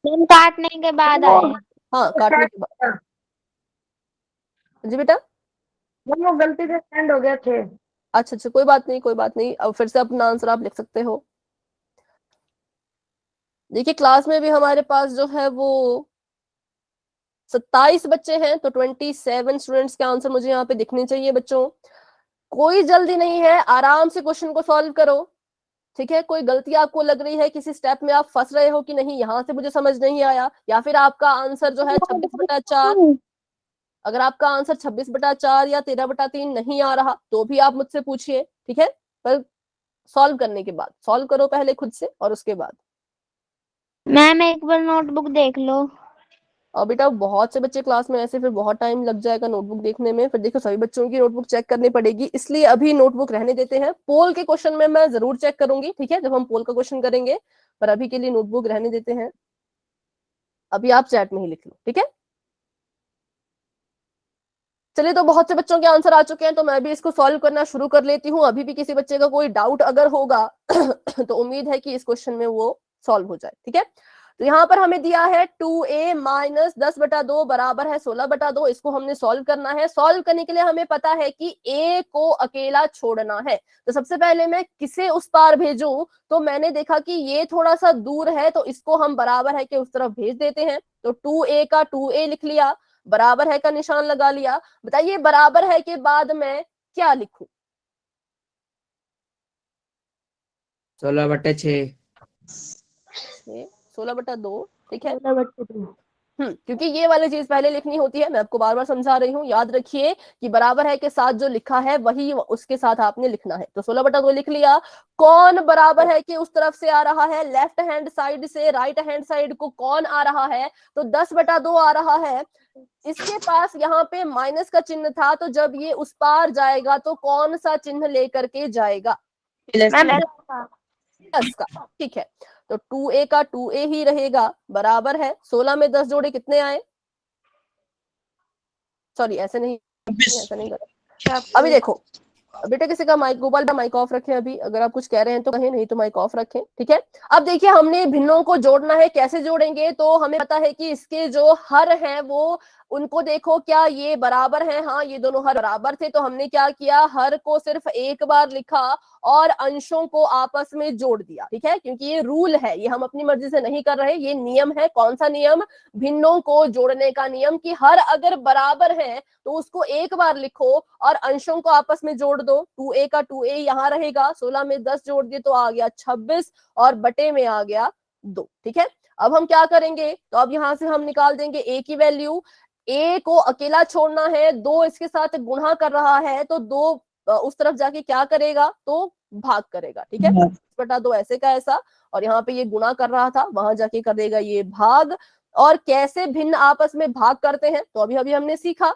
मैम काटने के बाद आए। हाँ, काटने के बाद। जी बेटा, वो गलती से सेंड हो गया थे। अच्छा अच्छा, कोई बात नहीं, कोई बात नहीं, अब फिर से अपना आंसर आप लिख सकते हो। देखिए क्लास में भी हमारे पास जो है वो 27 बच्चे हैं, तो 27 स्टूडेंट्स के आंसर मुझे यहाँ पे दिखने चाहिए बच्चों। कोई जल्दी नहीं है, आराम से क्वेश्चन को सॉल्व करो, ठीक है। कोई गलती आपको लग रही है, किसी स्टेप में आप फंस रहे हो कि नहीं यहाँ से मुझे समझ नहीं आया, या फिर आपका आंसर जो है 26/4, अगर आपका आंसर 26/4 या 13/3 नहीं आ रहा तो भी आप मुझसे पूछिए, ठीक है। पर सॉल्व करने के बाद, सॉल्व करो पहले खुद से और उसके बाद। मैम एक बार नोटबुक देख लो। और बेटा बहुत से बच्चे क्लास में ऐसे, फिर बहुत टाइम लग जाएगा नोटबुक देखने में, फिर देखो सभी बच्चों की नोटबुक चेक करनी पड़ेगी, इसलिए अभी नोटबुक रहने देते हैं। पोल के क्वेश्चन में मैं जरूर चेक करूंगी, ठीक है, जब हम पोल का क्वेश्चन करेंगे, पर अभी के लिए नोटबुक रहने देते हैं। अभी आप चैट में ही लिख लो, ठीक है। चलिए, तो बहुत से बच्चों के आंसर आ चुके हैं, तो मैं भी इसको सॉल्व करना शुरू कर लेती हूँ। अभी भी किसी बच्चे का कोई डाउट अगर होगा तो उम्मीद है कि इस क्वेश्चन में वो सॉल्व हो जाए, ठीक है। तो यहाँ पर हमें दिया है 2a माइनस 10/2 बराबर है 16/2। इसको हमने सॉल्व करना है। सॉल्व करने के लिए हमें पता है कि a को अकेला छोड़ना है, तो सबसे पहले मैं किसे उस पार भेजूं, तो मैंने देखा कि ये थोड़ा सा दूर है, तो इसको हम बराबर है कि उस तरफ भेज देते हैं। तो 2a का 2a लिख लिया, बराबर है का निशान लगा लिया। बताइए बराबर है के बाद मैं क्या लिखूं? 16/6। 16/2, ठीक है। 16/2। क्योंकि ये वाली चीज पहले लिखनी होती है, मैं आपको बार बार समझा रही हूँ, याद रखिए कि बराबर है के साथ जो लिखा है वही उसके साथ आपने लिखना है। तो 16/2 लिख लिया। कौन बराबर है कि उस तरफ से आ रहा है, लेफ्ट हैंड साइड से राइट हैंड साइड को कौन आ रहा है, तो 10/2 आ रहा है। इसके पास यहाँ पे माइनस का चिन्ह था, तो जब ये उस पार जाएगा तो कौन सा चिन्ह लेकर के जाएगा? प्लस का, ठीक है। तो 2a का 2a ही रहेगा, बराबर है 16 में 10 जोड़े कितने आए? सॉरी ऐसे नहीं, ऐसा नहीं कर। अभी देखो बेटा, किसी का माइक, गोपाल का माइक ऑफ रखें अभी, अगर आप कुछ कह रहे हैं तो कहें, नहीं तो माइक ऑफ रखें, ठीक है। अब देखिए हमने भिन्नों को जोड़ना है, कैसे जोड़ेंगे, तो हमें पता है कि इसके जो हर हैं वो, उनको देखो क्या ये बराबर है, हाँ ये दोनों हर बराबर थे, तो हमने क्या किया, हर को सिर्फ एक बार लिखा और अंशों को आपस में जोड़ दिया, ठीक है। क्योंकि ये रूल है, ये हम अपनी मर्जी से नहीं कर रहे, ये नियम है। कौन सा नियम? भिन्नों को जोड़ने का नियम, कि हर अगर बराबर है तो उसको एक बार लिखो और अंशों को आपस में जोड़ दो। 2a का 2a यहाँ रहेगा, 16 में 10 जोड़ दिए तो आ गया 26 और बटे में आ गया 2, ठीक है। अब हम क्या करेंगे, तो अब यहां से हम निकाल देंगे a की वैल्यू। a को अकेला छोड़ना है, 2 इसके साथ गुणा कर रहा है, तो 2 उस तरफ जाके क्या करेगा, तो भाग करेगा, ठीक है। 10/2 ऐसे का ऐसा, और यहाँ पे ये गुणा कर रहा था, वहां जाके करेगा ये भाग। और कैसे भिन्न आपस में भाग करते हैं, तो अभी अभी हमने सीखा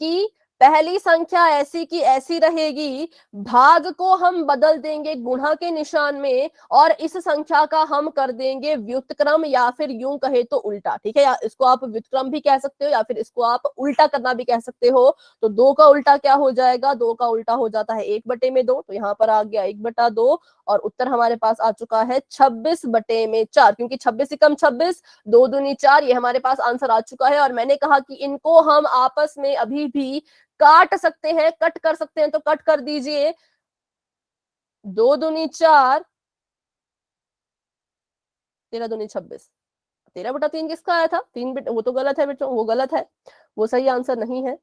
कि पहली संख्या ऐसी की ऐसी रहेगी, भाग को हम बदल देंगे गुणा के निशान में, और इस संख्या का हम कर देंगे व्युत्क्रम, या फिर यूं कहे तो उल्टा, ठीक है। या इसको आप व्युत्क्रम भी कह सकते हो, या फिर इसको आप उल्टा करना भी कह सकते हो। तो 2 का उल्टा क्या हो जाएगा, 2 का उल्टा हो जाता है 1/2, तो यहाँ पर आ गया 1/2, और उत्तर हमारे पास आ चुका है 26/4, क्योंकि 26 से कम 26, 2 दूनी 4, ये हमारे पास आंसर आ चुका है। और मैंने कहा कि इनको हम आपस में अभी भी काट सकते हैं, कट कर सकते हैं, तो कट कर दीजिए। 2 दूनी 4, 13 दूनी 26, 13/3 किसका आया था? 3 वो तो गलत है बेटो, वो गलत है, वो सही आंसर नहीं है।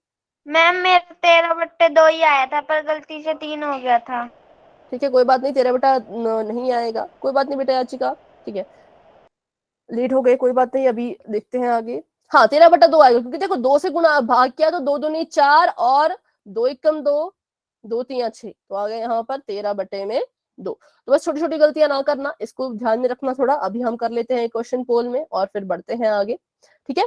मैम मेरा 13/2 ही आया था, पर गलती से 3 हो गया था। ठीक है, कोई बात नहीं, 13 नहीं आएगा, कोई बात नहीं बेटा याचिका, ठीक है। लेट हो गए, कोई बात नहीं, अभी देखते हैं आगे। हाँ 13/2 आएगा, क्योंकि देखो 2 से गुणा भाग किया तो 2 दूनी 4 और 2 एकम 2, 2 3 6, तो आ गया यहाँ पर 13/2। तो बस छोटी छोटी गलतियां ना करना, इसको ध्यान में रखना थोड़ा। अभी हम कर लेते हैं क्वेश्चन पोल में और फिर बढ़ते हैं आगे, ठीक है।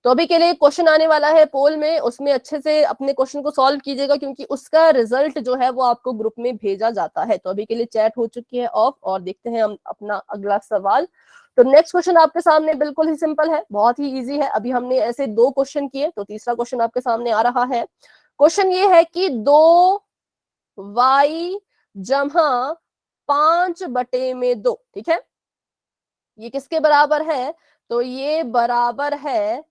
तो अभी के लिए क्वेश्चन आने वाला है पोल में, उसमें अच्छे से अपने क्वेश्चन को सॉल्व कीजिएगा क्योंकि उसका रिजल्ट जो है वो आपको ग्रुप में भेजा जाता है। तो अभी के लिए चैट हो चुकी है ऑफ, और देखते हैं हम अपना अगला सवाल। तो नेक्स्ट क्वेश्चन आपके सामने बिल्कुल ही सिंपल है, बहुत ही इजी है। अभी हमने ऐसे 2 क्वेश्चन किए, तो तीसरा क्वेश्चन आपके सामने आ रहा है। क्वेश्चन ये है कि 2y जमा 5/2, ठीक है, ये किसके बराबर है? तो ये बराबर है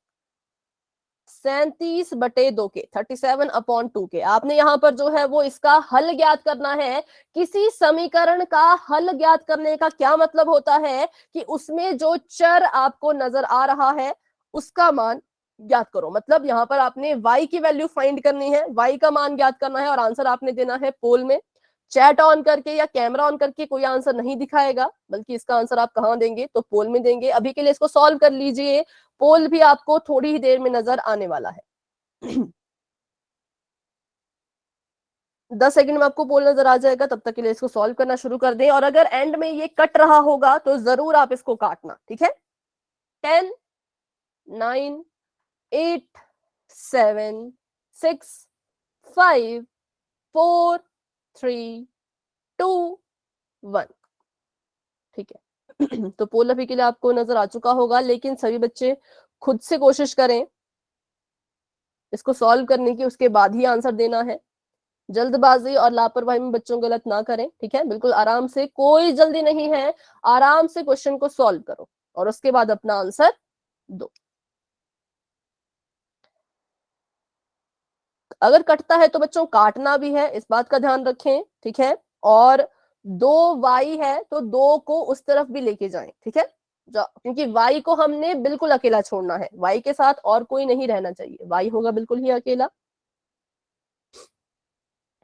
37/2 के, 37/2 के। आपने यहाँ पर जो है वो इसका हल ज्ञात करना है। किसी समीकरण का हल ज्ञात करने का क्या मतलब होता है कि उसमें जो चर आपको नजर आ रहा है उसका मान ज्ञात करो। मतलब यहाँ पर आपने y की वैल्यू फाइंड करनी है, y का मान ज्ञात करना है, और आंसर आपने देना है पोल में। चैट ऑन करके या कैमरा ऑन करके कोई आंसर नहीं दिखाएगा, बल्कि इसका आंसर आप कहाँ देंगे? तो पोल में देंगे। अभी के लिए इसको सॉल्व कर लीजिए, पोल भी आपको थोड़ी ही देर में नजर आने वाला है। 10 सेकंड में आपको पोल नजर आ जाएगा, तब तक के लिए इसको सॉल्व करना शुरू कर दें। और अगर एंड में ये कट रहा होगा तो जरूर आप इसको काटना, ठीक है। 10, 9, 8, 7, 6, 5, 4, 3, 2, 1, ठीक है। तो पोल अभी के लिए आपको नजर आ चुका होगा, लेकिन सभी बच्चे खुद से कोशिश करें इसको सॉल्व करने की, उसके बाद ही आंसर देना है। जल्दबाजी और लापरवाही में बच्चों गलत ना करें, ठीक है। बिल्कुल आराम से, कोई जल्दी नहीं है, आराम से क्वेश्चन को सॉल्व करो और उसके बाद अपना आंसर दो। अगर कटता है तो बच्चों काटना भी है, इस बात का ध्यान रखें, ठीक है। और 2y है तो 2 को उस तरफ भी लेके जाएं, ठीक है, क्योंकि y को हमने बिल्कुल अकेला छोड़ना है, y के साथ और कोई नहीं रहना चाहिए, y होगा बिल्कुल ही अकेला।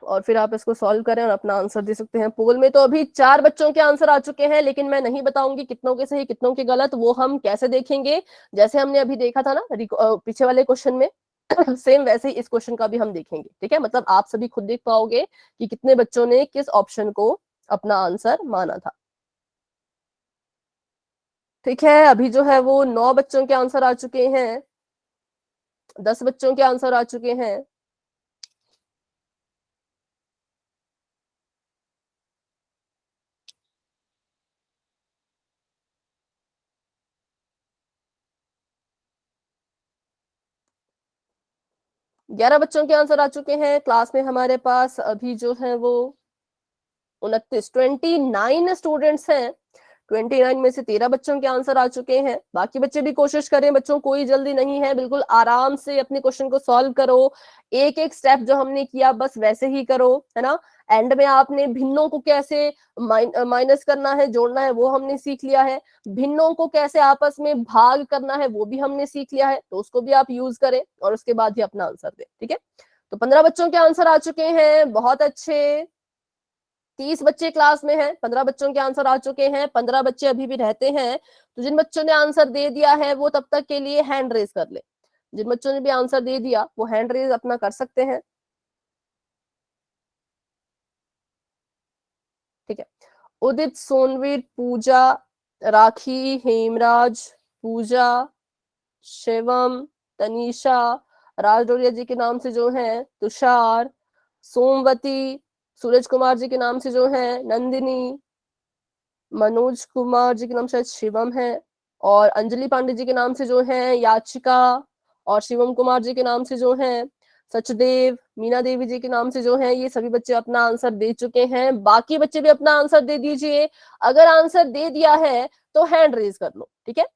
और फिर आप इसको सॉल्व करें और अपना आंसर दे सकते हैं पोल में। तो अभी 4 बच्चों के आंसर आ चुके हैं, लेकिन मैं नहीं बताऊंगी कितनों के सही कितनों के गलत, वो हम कैसे देखेंगे? जैसे हमने अभी देखा था ना पीछे वाले क्वेश्चन में, सेम वैसे ही इस क्वेश्चन का भी हम देखेंगे, ठीक है। मतलब आप सभी खुद देख पाओगे कि कितने बच्चों ने किस ऑप्शन को अपना आंसर माना था, ठीक है। अभी जो है वो 9 बच्चों के आंसर आ चुके हैं, 10 बच्चों के आंसर आ चुके हैं। ग्यारह बच्चों के आंसर आ चुके हैं। क्लास में हमारे पास अभी जो है वो 29 स्टूडेंट्स हैं। 29 में से 13 बच्चों के आंसर आ चुके हैं। बाकी बच्चे भी कोशिश करें, बच्चों कोई जल्दी नहीं है, बिल्कुल आराम से अपने क्वेश्चन को सॉल्व करो। एक एक स्टेप जो हमने किया बस वैसे ही करो, है ना। एंड में आपने भिन्नों को कैसे माइनस करना है, जोड़ना है, वो हमने सीख लिया है। भिन्नों को कैसे आपस में भाग करना है वो भी हमने सीख लिया है, तो उसको भी आप यूज करें और उसके बाद ही अपना आंसर दें, ठीक है। तो 15 बच्चों के आंसर आ चुके हैं, बहुत अच्छे। 30 बच्चे क्लास में हैं, 15 बच्चों के आंसर आ चुके हैं, 15 बच्चे अभी भी रहते हैं। तो जिन बच्चों ने आंसर दे दिया है वो तब तक के लिए हैंड रेज कर ले। जिन बच्चों ने भी आंसर दे दिया वो हैंड रेज अपना कर सकते हैं, ठीक है। उदित, सोनवीर, पूजा, राखी, हेमराज, पूजा, शिवम, तनीषा, राजडोरिया जी के नाम से जो है तुषार, सोमवती, सूरज कुमार जी के नाम से जो है नंदिनी, मनोज कुमार जी के नाम शायद शिवम है, और अंजलि पांडे जी के नाम से जो है याचिका, और शिवम कुमार जी के नाम से जो है सचदेव, मीना देवी जी के नाम से जो है, ये सभी बच्चे अपना आंसर दे चुके हैं। बाकी बच्चे भी अपना आंसर दे दीजिए। अगर आंसर दे दिया है तो हैंड रेज कर लो, ठीक है।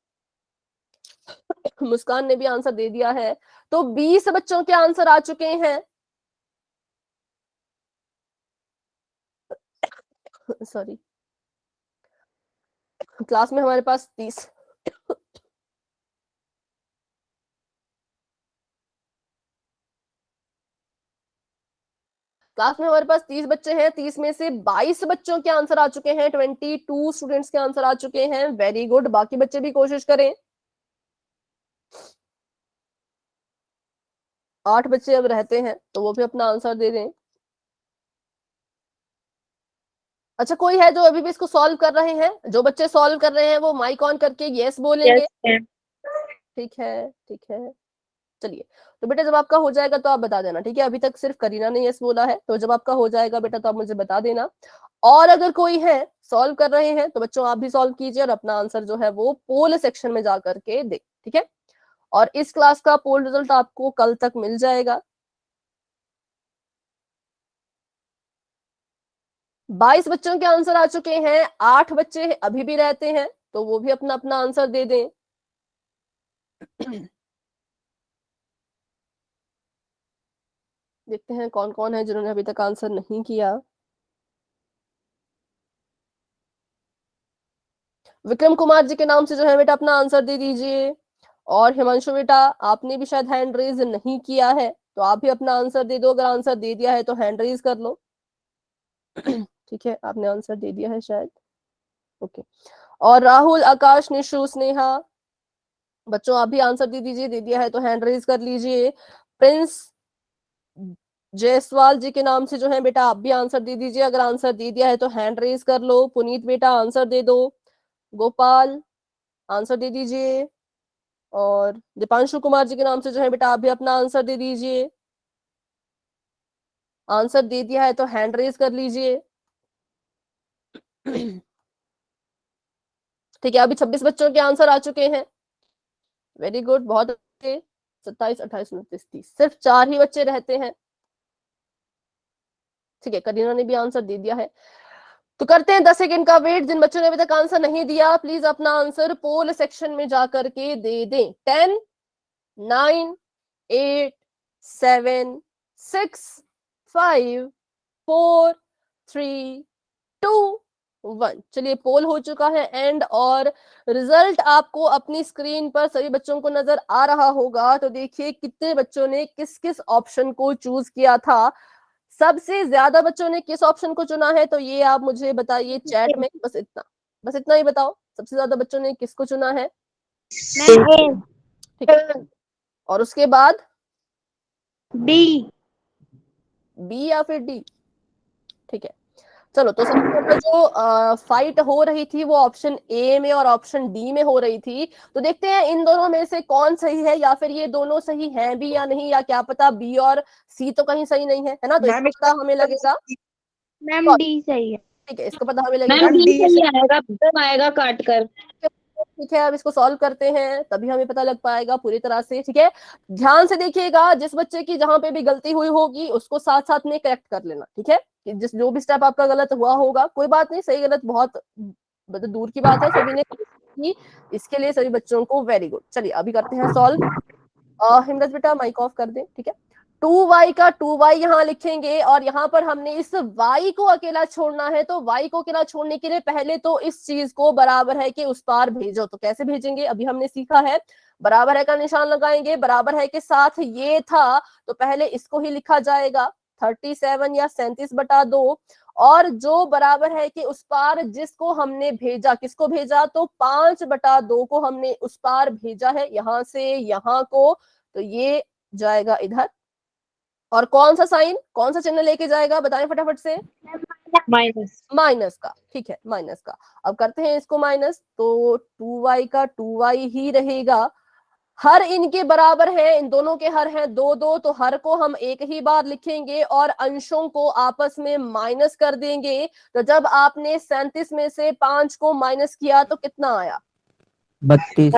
मुस्कान ने भी आंसर दे दिया है। तो 20 बच्चों के आंसर आ चुके हैं, सॉरी। क्लास में हमारे पास 30 क्लास में हमारे पास 30 बच्चे हैं। 30 में से 22 बच्चों के आंसर आ चुके हैं, 22 स्टूडेंट्स के आंसर आ चुके हैं, वेरी गुड। बाकी बच्चे भी कोशिश करें। 8 बच्चे अब रहते हैं तो वो भी अपना आंसर दे दें। अच्छा, कोई है जो अभी भी इसको सॉल्व कर रहे हैं? जो बच्चे सॉल्व कर रहे हैं वो माइक ऑन करके यस बोलेंगे, यस मैम। ठीक है, ठीक है। चलिए, तो बेटा जब आपका हो जाएगा तो आप बता देना, ठीक है। अभी तक सिर्फ करीना ने यस बोला है, तो जब आपका हो जाएगा बेटा तो आप मुझे बता देना। और अगर कोई है सॉल्व कर रहे हैं तो बच्चों आप भी सॉल्व कीजिए और अपना आंसर जो है वो पोल सेक्शन में जा करके दे, ठीक है। और इस क्लास का पोल रिजल्ट आपको कल तक मिल जाएगा। 22 बच्चों के आंसर आ चुके हैं, 8 बच्चे अभी भी रहते हैं, तो वो भी अपना अपना आंसर दे दें। देखते हैं कौन कौन है जिन्होंने अभी तक आंसर नहीं किया। विक्रम कुमार जी के नाम से जो है बेटा अपना आंसर दे दीजिए। और हिमांशु बेटा आपने भी शायद हैंड रेज नहीं किया है, तो आप भी अपना आंसर दे दो। अगर आंसर दे दिया है तो हैंड रेज कर लो। ठीक है, आपने आंसर दे दिया है शायद, ओके। और राहुल, आकाश, निशु, स्नेहा, बच्चों आप भी आंसर दे दीजिए। दे दिया है तो हैंड रेज कर लीजिए। प्रिंस जायसवाल जी के नाम से जो है बेटा आप भी आंसर दे दीजिए। अगर आंसर दे दिया है तो हैंड रेज कर लो। पुनीत बेटा आंसर दे दो। गोपाल आंसर दे दीजिए। और दीपांशु कुमार जी के नाम से जो है बेटा आप भी अपना आंसर दे दीजिए। आंसर दे दिया है तो हैंड रेज कर लीजिए। ठीक है, अभी 26 बच्चों के आंसर आ चुके हैं। वेरी गुड, बहुत अच्छे। 27, 28, 29, 30, सिर्फ 4 ही बच्चे रहते हैं। ठीक है, करीना ने भी आंसर दे दिया है। तो करते हैं 10 सेकंड का वेट। जिन बच्चों ने अभी तक आंसर नहीं दिया प्लीज अपना आंसर पोल सेक्शन में जाकर के दे दें। 10, 9, 8, 7, 6, 5, 4, 3, 2, 1। चलिए, पोल हो चुका है एंड, और रिजल्ट आपको अपनी स्क्रीन पर सभी बच्चों को नजर आ रहा होगा। तो देखिए कितने बच्चों ने किस किस ऑप्शन को चूज किया था। सबसे ज्यादा बच्चों ने किस ऑप्शन को चुना है, तो ये आप मुझे बताइए चैट में। बस इतना ही बताओ, सबसे ज्यादा बच्चों ने किसको चुना है। ठीक है, और उसके बाद डी। बी या फिर डी। ठीक है, चलो। तो सबसे ज्यादा जो फाइट हो रही थी वो ऑप्शन ए में और ऑप्शन डी में हो रही थी। तो देखते हैं इन दोनों में से कौन सही है, या फिर ये दोनों सही हैं भी या नहीं, या क्या पता बी और सी तो कहीं सही नहीं है ना। तो इसका पता हमें लगेगा। मैम डी सही है। ठीक है, इसका पता हमें लगेगा। मैम डी सही आएगा, दम आएगा काट कर। ठीक है, अब इसको सॉल्व करते हैं तभी हमें पता लग पाएगा पूरी तरह से। ठीक है, ध्यान से देखिएगा, जिस बच्चे की जहां पे भी गलती हुई होगी उसको साथ साथ में करेक्ट कर लेना। ठीक है, कि जिस जो भी स्टेप आपका गलत हुआ होगा, कोई बात नहीं, सही गलत बहुत मतलब दूर की बात है, सभी ने की। इसके लिए सभी बच्चों को वेरी गुड। चलिए अभी करते हैं सॉल्व। हिमरत बेटा माइक ऑफ कर दे। ठीक है, 2y का 2y यहाँ लिखेंगे, और यहाँ पर हमने इस y को अकेला छोड़ना है। तो y को अकेला छोड़ने के लिए पहले तो इस चीज को बराबर है कि उस पार भेजो। तो कैसे भेजेंगे अभी हमने सीखा है। बराबर है का निशान लगाएंगे, बराबर है के साथ ये था तो पहले इसको ही लिखा जाएगा 37 या 37/2, और जो बराबर है कि उस पार जिसको हमने भेजा, किसको भेजा, तो 5/2 को हमने उस पार भेजा है, यहां से यहां को। तो ये जाएगा इधर, और कौन सा साइन, कौन सा चिन्ह लेके जाएगा बताएं फटाफट से। माइनस। माइनस का। ठीक है, माइनस का। अब करते हैं इसको माइनस, तो 2y का 2y ही रहेगा। हर इनके बराबर है, इन दोनों के हर हैं 2 2, तो हर को हम एक ही बार लिखेंगे और अंशों को आपस में माइनस कर देंगे। तो जब आपने 37 में से 5 को माइनस किया तो कितना आया, 32।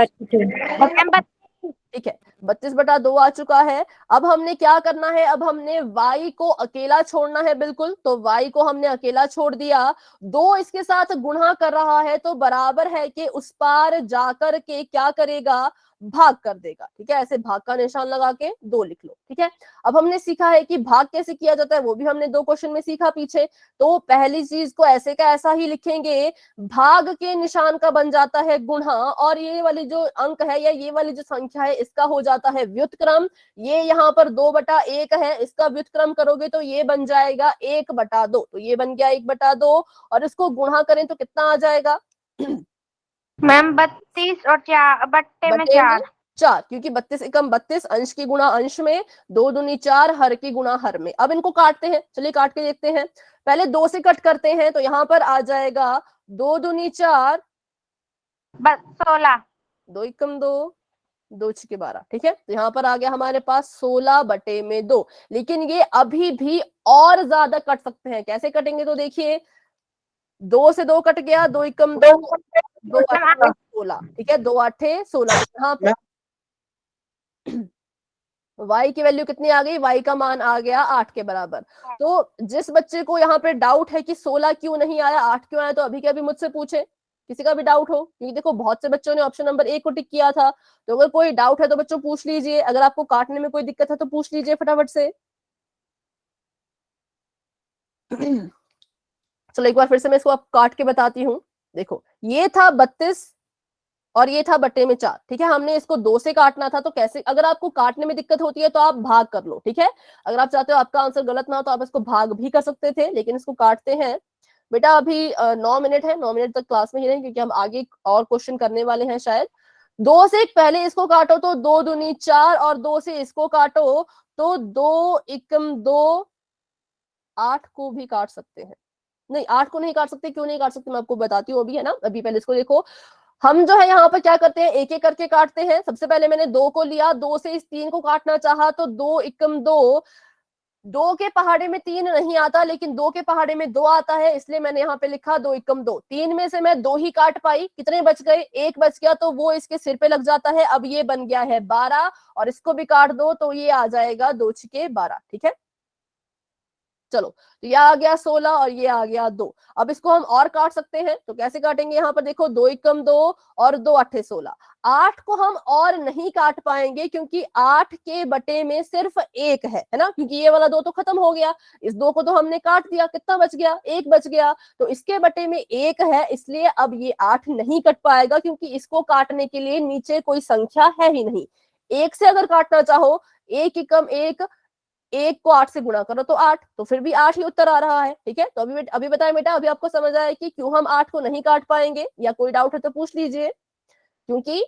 ठीक है, 32/2 आ चुका है। अब हमने क्या करना है, अब हमने y को अकेला छोड़ना है, बिल्कुल। तो y को हमने अकेला छोड़ दिया, 2 इसके साथ गुणा कर रहा है, तो बराबर है कि उस पार जाकर के क्या करेगा, भाग कर देगा। ठीक है, ऐसे भाग का निशान लगा के 2 लिख लो। ठीक है, अब हमने सीखा है कि भाग कैसे किया जाता है, वो भी हमने 2 क्वेश्चन में सीखा पीछे। तो पहली चीज को ऐसे का ऐसा ही लिखेंगे, भाग के निशान का बन जाता है गुणा, और ये वाली जो अंक है या ये वाली जो संख्या है इसका हो जाता है व्युत्क्रम। ये यहाँ पर 2/1 है, इसका व्युत्क्रम करोगे तो ये बन जाएगा 1/2। तो ये बन गया 1/2, और इसको गुणा करें तो कितना आ जाएगा मैम 32 और 4 बट्टे में 4। 4, क्योंकि 32 एकम 32, अंश की गुणा अंश में, 2 दूनी 4, हर की गुणा हर में। अब इनको काटते हैं, चलिए काट के देखते हैं। पहले 2 से कट करते हैं, तो यहाँ पर आ जाएगा 2 दूनी 4, 16, 2 एकम 2, 2 6 12, ठीक है। तो यहाँ पर आ गया हमारे पास 16/2, लेकिन ये अभी भी और ज्यादा कट सकते हैं। कैसे कटेंगे तो देखिए, 2 से 2 कट गया, 2 एकम 2, 2 8 16, ठीक है, 2 8 16। यहाँ पर y की वैल्यू कितनी आ गई, y का मान आ गया 8 के बराबर। तो जिस बच्चे को यहाँ पे डाउट है कि 16 क्यों नहीं आया, 8 क्यों आया, तो अभी के अभी मुझसे पूछे, किसी का भी डाउट हो, क्योंकि देखो बहुत से बच्चों ने ऑप्शन नंबर 1 को टिक किया था। तो अगर कोई डाउट है तो बच्चों पूछ लीजिए, अगर आपको काटने में कोई दिक्कत है तो पूछ लीजिए फटाफट से। चलो एक बार फिर से मैं इसको आप काट के बताती हूँ। देखो ये था 32 और ये था बट्टे में 4, ठीक है। हमने इसको 2 से काटना था, तो कैसे, अगर आपको काटने में दिक्कत होती है तो आप भाग कर लो, ठीक है। अगर आप चाहते हो आपका आंसर गलत ना हो तो आप इसको भाग भी कर सकते थे, लेकिन इसको काटते हैं। बेटा अभी 9 मिनट है, 9 मिनट तक क्लास में ही रहें, क्योंकि हम आगे और क्वेश्चन करने वाले हैं शायद। 2 से पहले इसको काटो तो 2 दूनी 4, और 2 से इसको काटो तो 2 एकम 2, 8 को भी काट सकते हैं। नहीं, 8 को नहीं काट सकते, क्यों नहीं काट सकते मैं आपको बताती हूँ अभी, है ना। अभी पहले इसको देखो, हम जो है यहाँ पर क्या करते हैं, एक एक करके काटते हैं। सबसे पहले मैंने 2 को लिया, 2 से इस 3 को काटना चाहा तो 2 एकम 2, 2 के पहाड़े में 3 नहीं आता, लेकिन 2 के पहाड़े में 2 आता है, इसलिए मैंने यहाँ पे लिखा 2 एकम 2। 3 में से मैं 2 ही काट पाई, कितने बच गए, 1 बच गया, तो वो इसके सिर पे लग जाता है। अब ये बन गया है 12, और इसको भी काट दो तो ये आ जाएगा 2 6 12, ठीक है। चलो, तो ये आ गया 16 और ये आ गया 2। अब इसको हम और काट सकते हैं, तो कैसे काटेंगे, यहाँ पर देखो 2 एकम 2 और 2 8 16। 8 को हम और नहीं काट पाएंगे, क्योंकि 8 के बटे में सिर्फ 1 है ना, क्योंकि ये वाला 2 तो खत्म हो गया। इस 2 को तो हमने काट दिया, कितना बच गया, 1 बच गया। तो इसके बटे में 1 है, इसलिए अब ये 8 नहीं कट पाएगा, क्योंकि इसको काटने के लिए नीचे कोई संख्या है ही नहीं। 1 से अगर काटना चाहो, 1 एकम 1, 1 को 8 से गुणा करो तो 8, तो फिर भी 8 ही उत्तर आ रहा है, ठीक है। तो अभी बताएं बेटा, अभी आपको समझ आया कि क्यों हम 8 को नहीं काट पाएंगे, या कोई डाउट है तो पूछ लीजिए। क्योंकि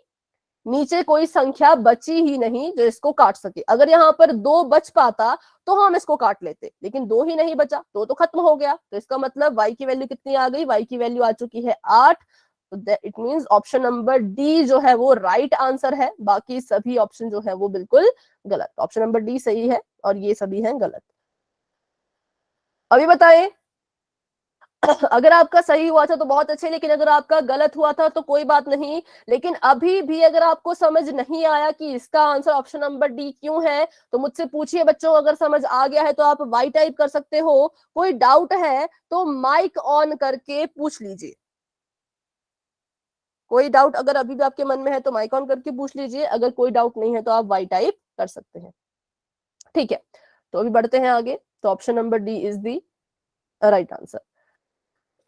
नीचे कोई संख्या बची ही नहीं जो इसको काट सके। अगर यहाँ पर 2 बच पाता तो हम इसको काट लेते, लेकिन 2 ही नहीं बचा, 2 तो खत्म हो गया। तो इसका मतलब y की वैल्यू कितनी आ गई, y की वैल्यू आ चुकी है 8। तो it means option number D जो है वो राइट आंसर है, बाकी सभी ऑप्शन जो है वो बिल्कुल गलत। ऑप्शन नंबर डी सही है और ये सभी हैं गलत। अभी बताएं, अगर आपका सही हुआ था तो बहुत अच्छे, लेकिन अगर आपका गलत हुआ था तो कोई बात नहीं। लेकिन अभी भी अगर आपको समझ नहीं आया कि इसका आंसर ऑप्शन नंबर डी क्यों है, तो मुझसे पूछिए बच्चों। अगर समझ आ गया है तो आप वाई टाइप कर सकते हो, कोई डाउट है तो माइक ऑन करके पूछ लीजिए। कोई डाउट अगर अभी भी आपके मन में है तो माइक ऑन करके पूछ लीजिए, अगर कोई डाउट नहीं है तो आप वाई टाइप कर सकते हैं, ठीक है। तो अभी बढ़ते हैं आगे। तो option number D is the right answer.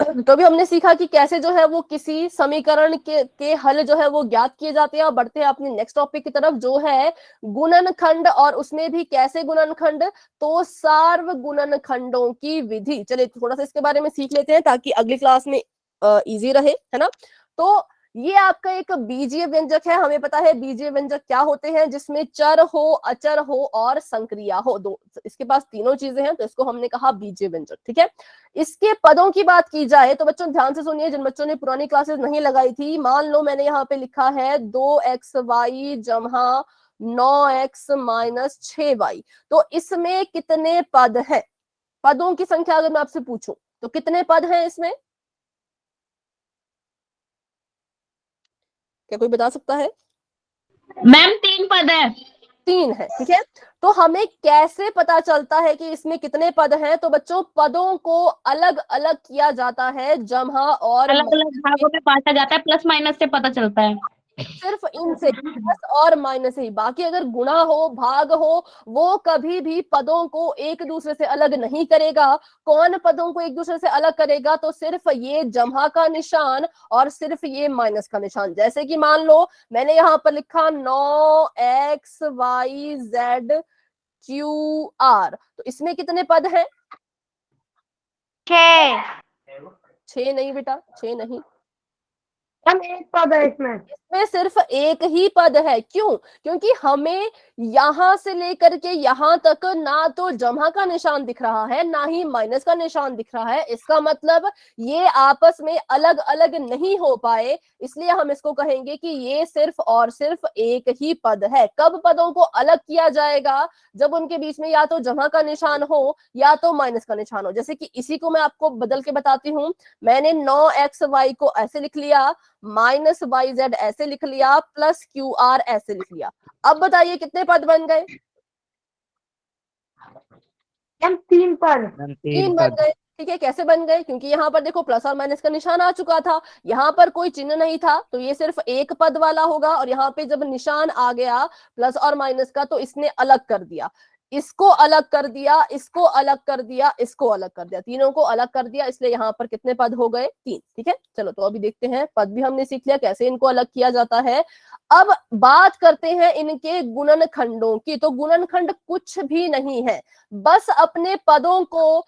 तो अभी हमने सीखा कि कैसे जो है वो किसी समीकरण के हल जो है वो ज्ञात किए जाते हैं। और बढ़ते हैं अपने नेक्स्ट टॉपिक की तरफ, जो है गुणनखंड, और उसमें भी कैसे गुणनखंड, तो सार्व गुणनखंडों की विधि। चलिए थोड़ा सा इसके बारे में सीख लेते हैं ताकि अगली क्लास में इजी रहे, है ना। तो ये आपका एक बीजीय व्यंजक है। हमें पता है बीजीय व्यंजक क्या होते हैं, जिसमें चर हो, अचर हो और संक्रिया हो, दो, इसके पास तीनों चीजें हैं, तो इसको हमने कहा बीजीय व्यंजक, ठीक है। इसके पदों की बात की जाए तो बच्चों ध्यान से सुनिए, जिन बच्चों ने पुरानी क्लासेस नहीं लगाई थी, मान लो मैंने यहाँ पे लिखा है 2xy जमा 9x माइनस 6y, तो इसमें कितने पद हैं? पदों की संख्या अगर मैं आपसे पूछूं तो कितने पद हैं इसमें? क्या कोई बता सकता है? मैम 3 पद है। 3 है, ठीक है। तो हमें कैसे पता चलता है कि इसमें कितने पद हैं? तो बच्चों पदों को अलग अलग किया जाता है, जमा और अलग अलग भागों में बांटा जाता है, प्लस माइनस से पता चलता है। सिर्फ इनसे, प्लस और माइनस ही। बाकी अगर गुणा हो, भाग हो, वो कभी भी पदों को एक दूसरे से अलग नहीं करेगा। कौन पदों को एक दूसरे से अलग करेगा? तो सिर्फ ये जमा का निशान और सिर्फ ये माइनस का निशान। जैसे कि मान लो मैंने यहाँ पर लिखा 9xyz QR, तो इसमें कितने पद हैं? 6। 6 नहीं बेटा, 6 नहीं। मैम एक पद है इसमें। इसमें सिर्फ एक ही पद है। क्यों? क्योंकि हमें यहां से लेकर के यहां तक ना तो जमा का निशान दिख रहा है ना ही माइनस का निशान दिख रहा है। इसका मतलब ये आपस में अलग अलग नहीं हो पाए, इसलिए हम इसको कहेंगे कि ये सिर्फ और सिर्फ एक ही पद है। कब पदों को अलग किया जाएगा? जब उनके बीच में या तो जमा का निशान हो या तो माइनस का निशान हो। जैसे कि इसी को मैं आपको बदल के बताती हूँ। मैंने 9xy को ऐसे लिख लिया, माइनस YZ ऐसे लिख लिया, प्लस QR ऐसे लिख लिया। अब बताइए कितने पद बन गए? मैम 3 पद। मैम 3 बन गए। ठीक है, कैसे बन गए? क्योंकि यहाँ पर देखो प्लस और माइनस का निशान आ चुका था, यहाँ पर कोई चिन्ह नहीं था, तो ये सिर्फ एक पद वाला होगा। और यहाँ पे जब निशान आ गया प्लस और माइनस का, तो इसने अलग कर दिया, इसको अलग कर दिया, इसको अलग कर दिया, इसको अलग कर दिया, तीनों को अलग कर दिया। इसलिए यहाँ पर कितने पद हो गए? 3। ठीक है, चलो तो अभी देखते हैं, पद भी हमने सीख लिया कैसे इनको अलग किया जाता है। अब बात करते हैं इनके गुणनखंडों की। तो गुणनखंड कुछ भी नहीं है, बस अपने पदों को,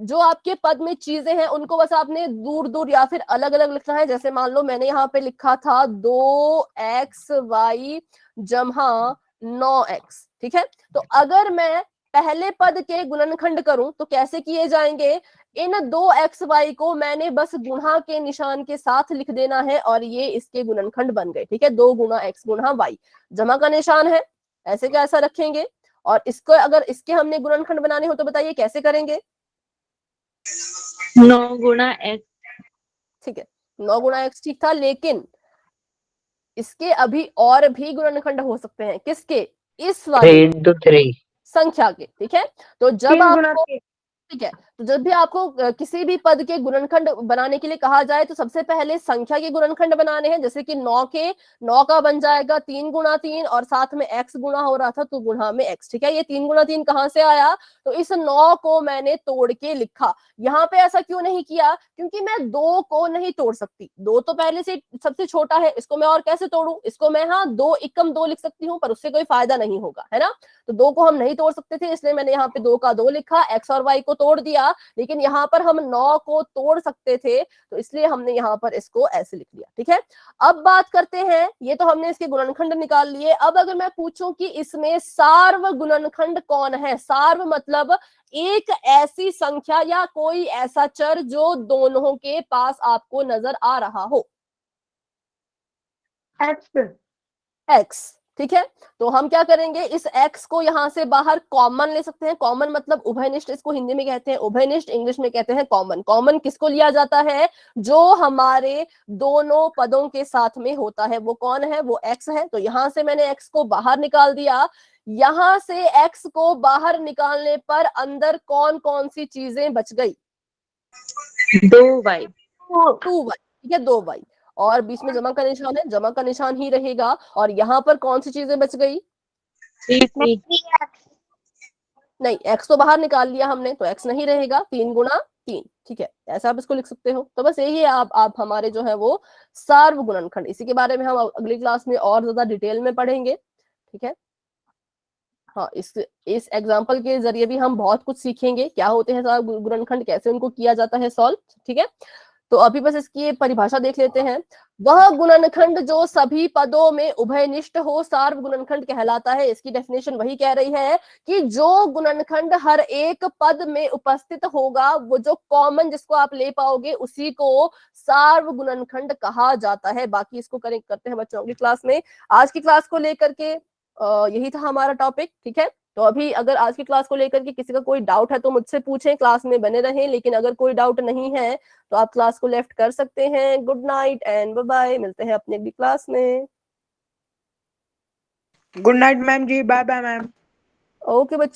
जो आपके पद में चीजें हैं उनको बस आपने दूर दूर या फिर अलग अलग लिखना है। जैसे मान लो मैंने यहाँ पे लिखा था 2xy जमा 9x। ठीक है, तो अगर मैं पहले पद के गुणनखंड करूं तो कैसे किए जाएंगे? इन 2xy को मैंने बस गुणा के निशान के साथ लिख देना है और ये इसके गुणनखंड बन गए। ठीक है, 2 गुणा x गुणा y, जमा का निशान है, ऐसे का ऐसा रखेंगे। और इसको अगर इसके हमने गुणनखंड बनाने हो तो बताइए कैसे करेंगे? 9 गुणा x। ठीक है, 9 गुणा x ठीक था, लेकिन इसके अभी और भी गुणनखंड हो सकते हैं। किसके? इस वाले 3 संख्या के। ठीक है, तो जब 3 गुणा आपको, 3। ठीक है, तो जब भी आपको किसी भी पद के गुणनखंड बनाने के लिए कहा जाए तो सबसे पहले संख्या के गुणनखंड बनाने हैं। जैसे कि 9 का बन जाएगा 3 गुणा 3, और साथ में x गुणा हो रहा था तो गुणा में x। ठीक है, ये 3 गुणा 3 कहां से आया? तो इस 9 को मैंने तोड़ के लिखा। यहाँ पे ऐसा क्यों नहीं किया? क्योंकि मैं 2 को नहीं तोड़ सकती, 2 तो पहले से सबसे छोटा है, इसको मैं और कैसे तोड़ू? इसको मैं 2 एकम 2 लिख सकती हूँ, पर उससे कोई फायदा नहीं होगा, है ना। तो 2 को हम नहीं तोड़ सकते थे, इसलिए मैंने यहाँ पे 2 का 2 लिखा, x और y को तोड़ दिया। लेकिन यहाँ पर हम 9 को तोड़ सकते थे, तो इसलिए हमने यहाँ पर इसको ऐसे लिख लिया। ठीक है, अब बात करते हैं, ये तो हमने इसके गुणनखंड निकाल लिए। अब अगर मैं पूछूं कि इसमें सार्व गुणनखंड कौन है? सार्व मतलब एक ऐसी संख्या या कोई ऐसा चर जो दोनों के पास आपको नजर आ रहा हो। x। ठीक है, तो हम क्या करेंगे? इस x को यहां से बाहर कॉमन ले सकते हैं। कॉमन मतलब उभयनिष्ठ, इसको हिंदी में कहते हैं उभयनिष्ठ, इंग्लिश में कहते हैं कॉमन। कॉमन किसको लिया जाता है? जो हमारे दोनों पदों के साथ में होता है। वो कौन है? वो x है। तो यहां से मैंने x को बाहर निकाल दिया। यहां से x को बाहर निकालने पर अंदर कौन कौन सी चीजें बच गई? 2y। 2y। ठीक है, 2y, और बीच में जमा का निशान है, जमा का निशान ही रहेगा। और यहाँ पर कौन सी चीजें बच गई? 3 नहीं, x तो बाहर निकाल लिया हमने, तो x नहीं रहेगा, 3 गुणा 3। ठीक है, ऐसा आप इसको लिख सकते हो। तो बस यही है, आप हमारे जो है वो सार्व गुणनखंड। इसी के बारे में हम अगली क्लास में और ज्यादा डिटेल में पढ़ेंगे। ठीक है, हाँ, इस एग्जाम्पल के जरिए भी हम बहुत कुछ सीखेंगे, क्या होते हैं सार्व गुणनखंड, कैसे उनको किया जाता है सॉल्व। ठीक है, तो अभी बस इसकी परिभाषा देख लेते हैं। वह गुणनखंड जो सभी पदों में उभयनिष्ठ हो सार्व गुणनखंड कहलाता है। इसकी डेफिनेशन वही कह रही है कि जो गुणनखंड हर एक पद में उपस्थित होगा, वो जो कॉमन जिसको आप ले पाओगे, उसी को सार्व गुणनखंड कहा जाता है। बाकी इसको करेक्ट करते हैं बच्चों की क्लास में। आज की क्लास को लेकर के यही था हमारा टॉपिक। ठीक है, तो अभी अगर आज की क्लास को लेकर के किसी का कोई डाउट है तो मुझसे पूछें, क्लास में बने रहें। लेकिन अगर कोई डाउट नहीं है तो आप क्लास को लेफ्ट कर सकते हैं। Good night and bye bye, मिलते हैं अपनी अगली क्लास में। Good night ma'am ji, bye bye ma'am. Okay बच्चों।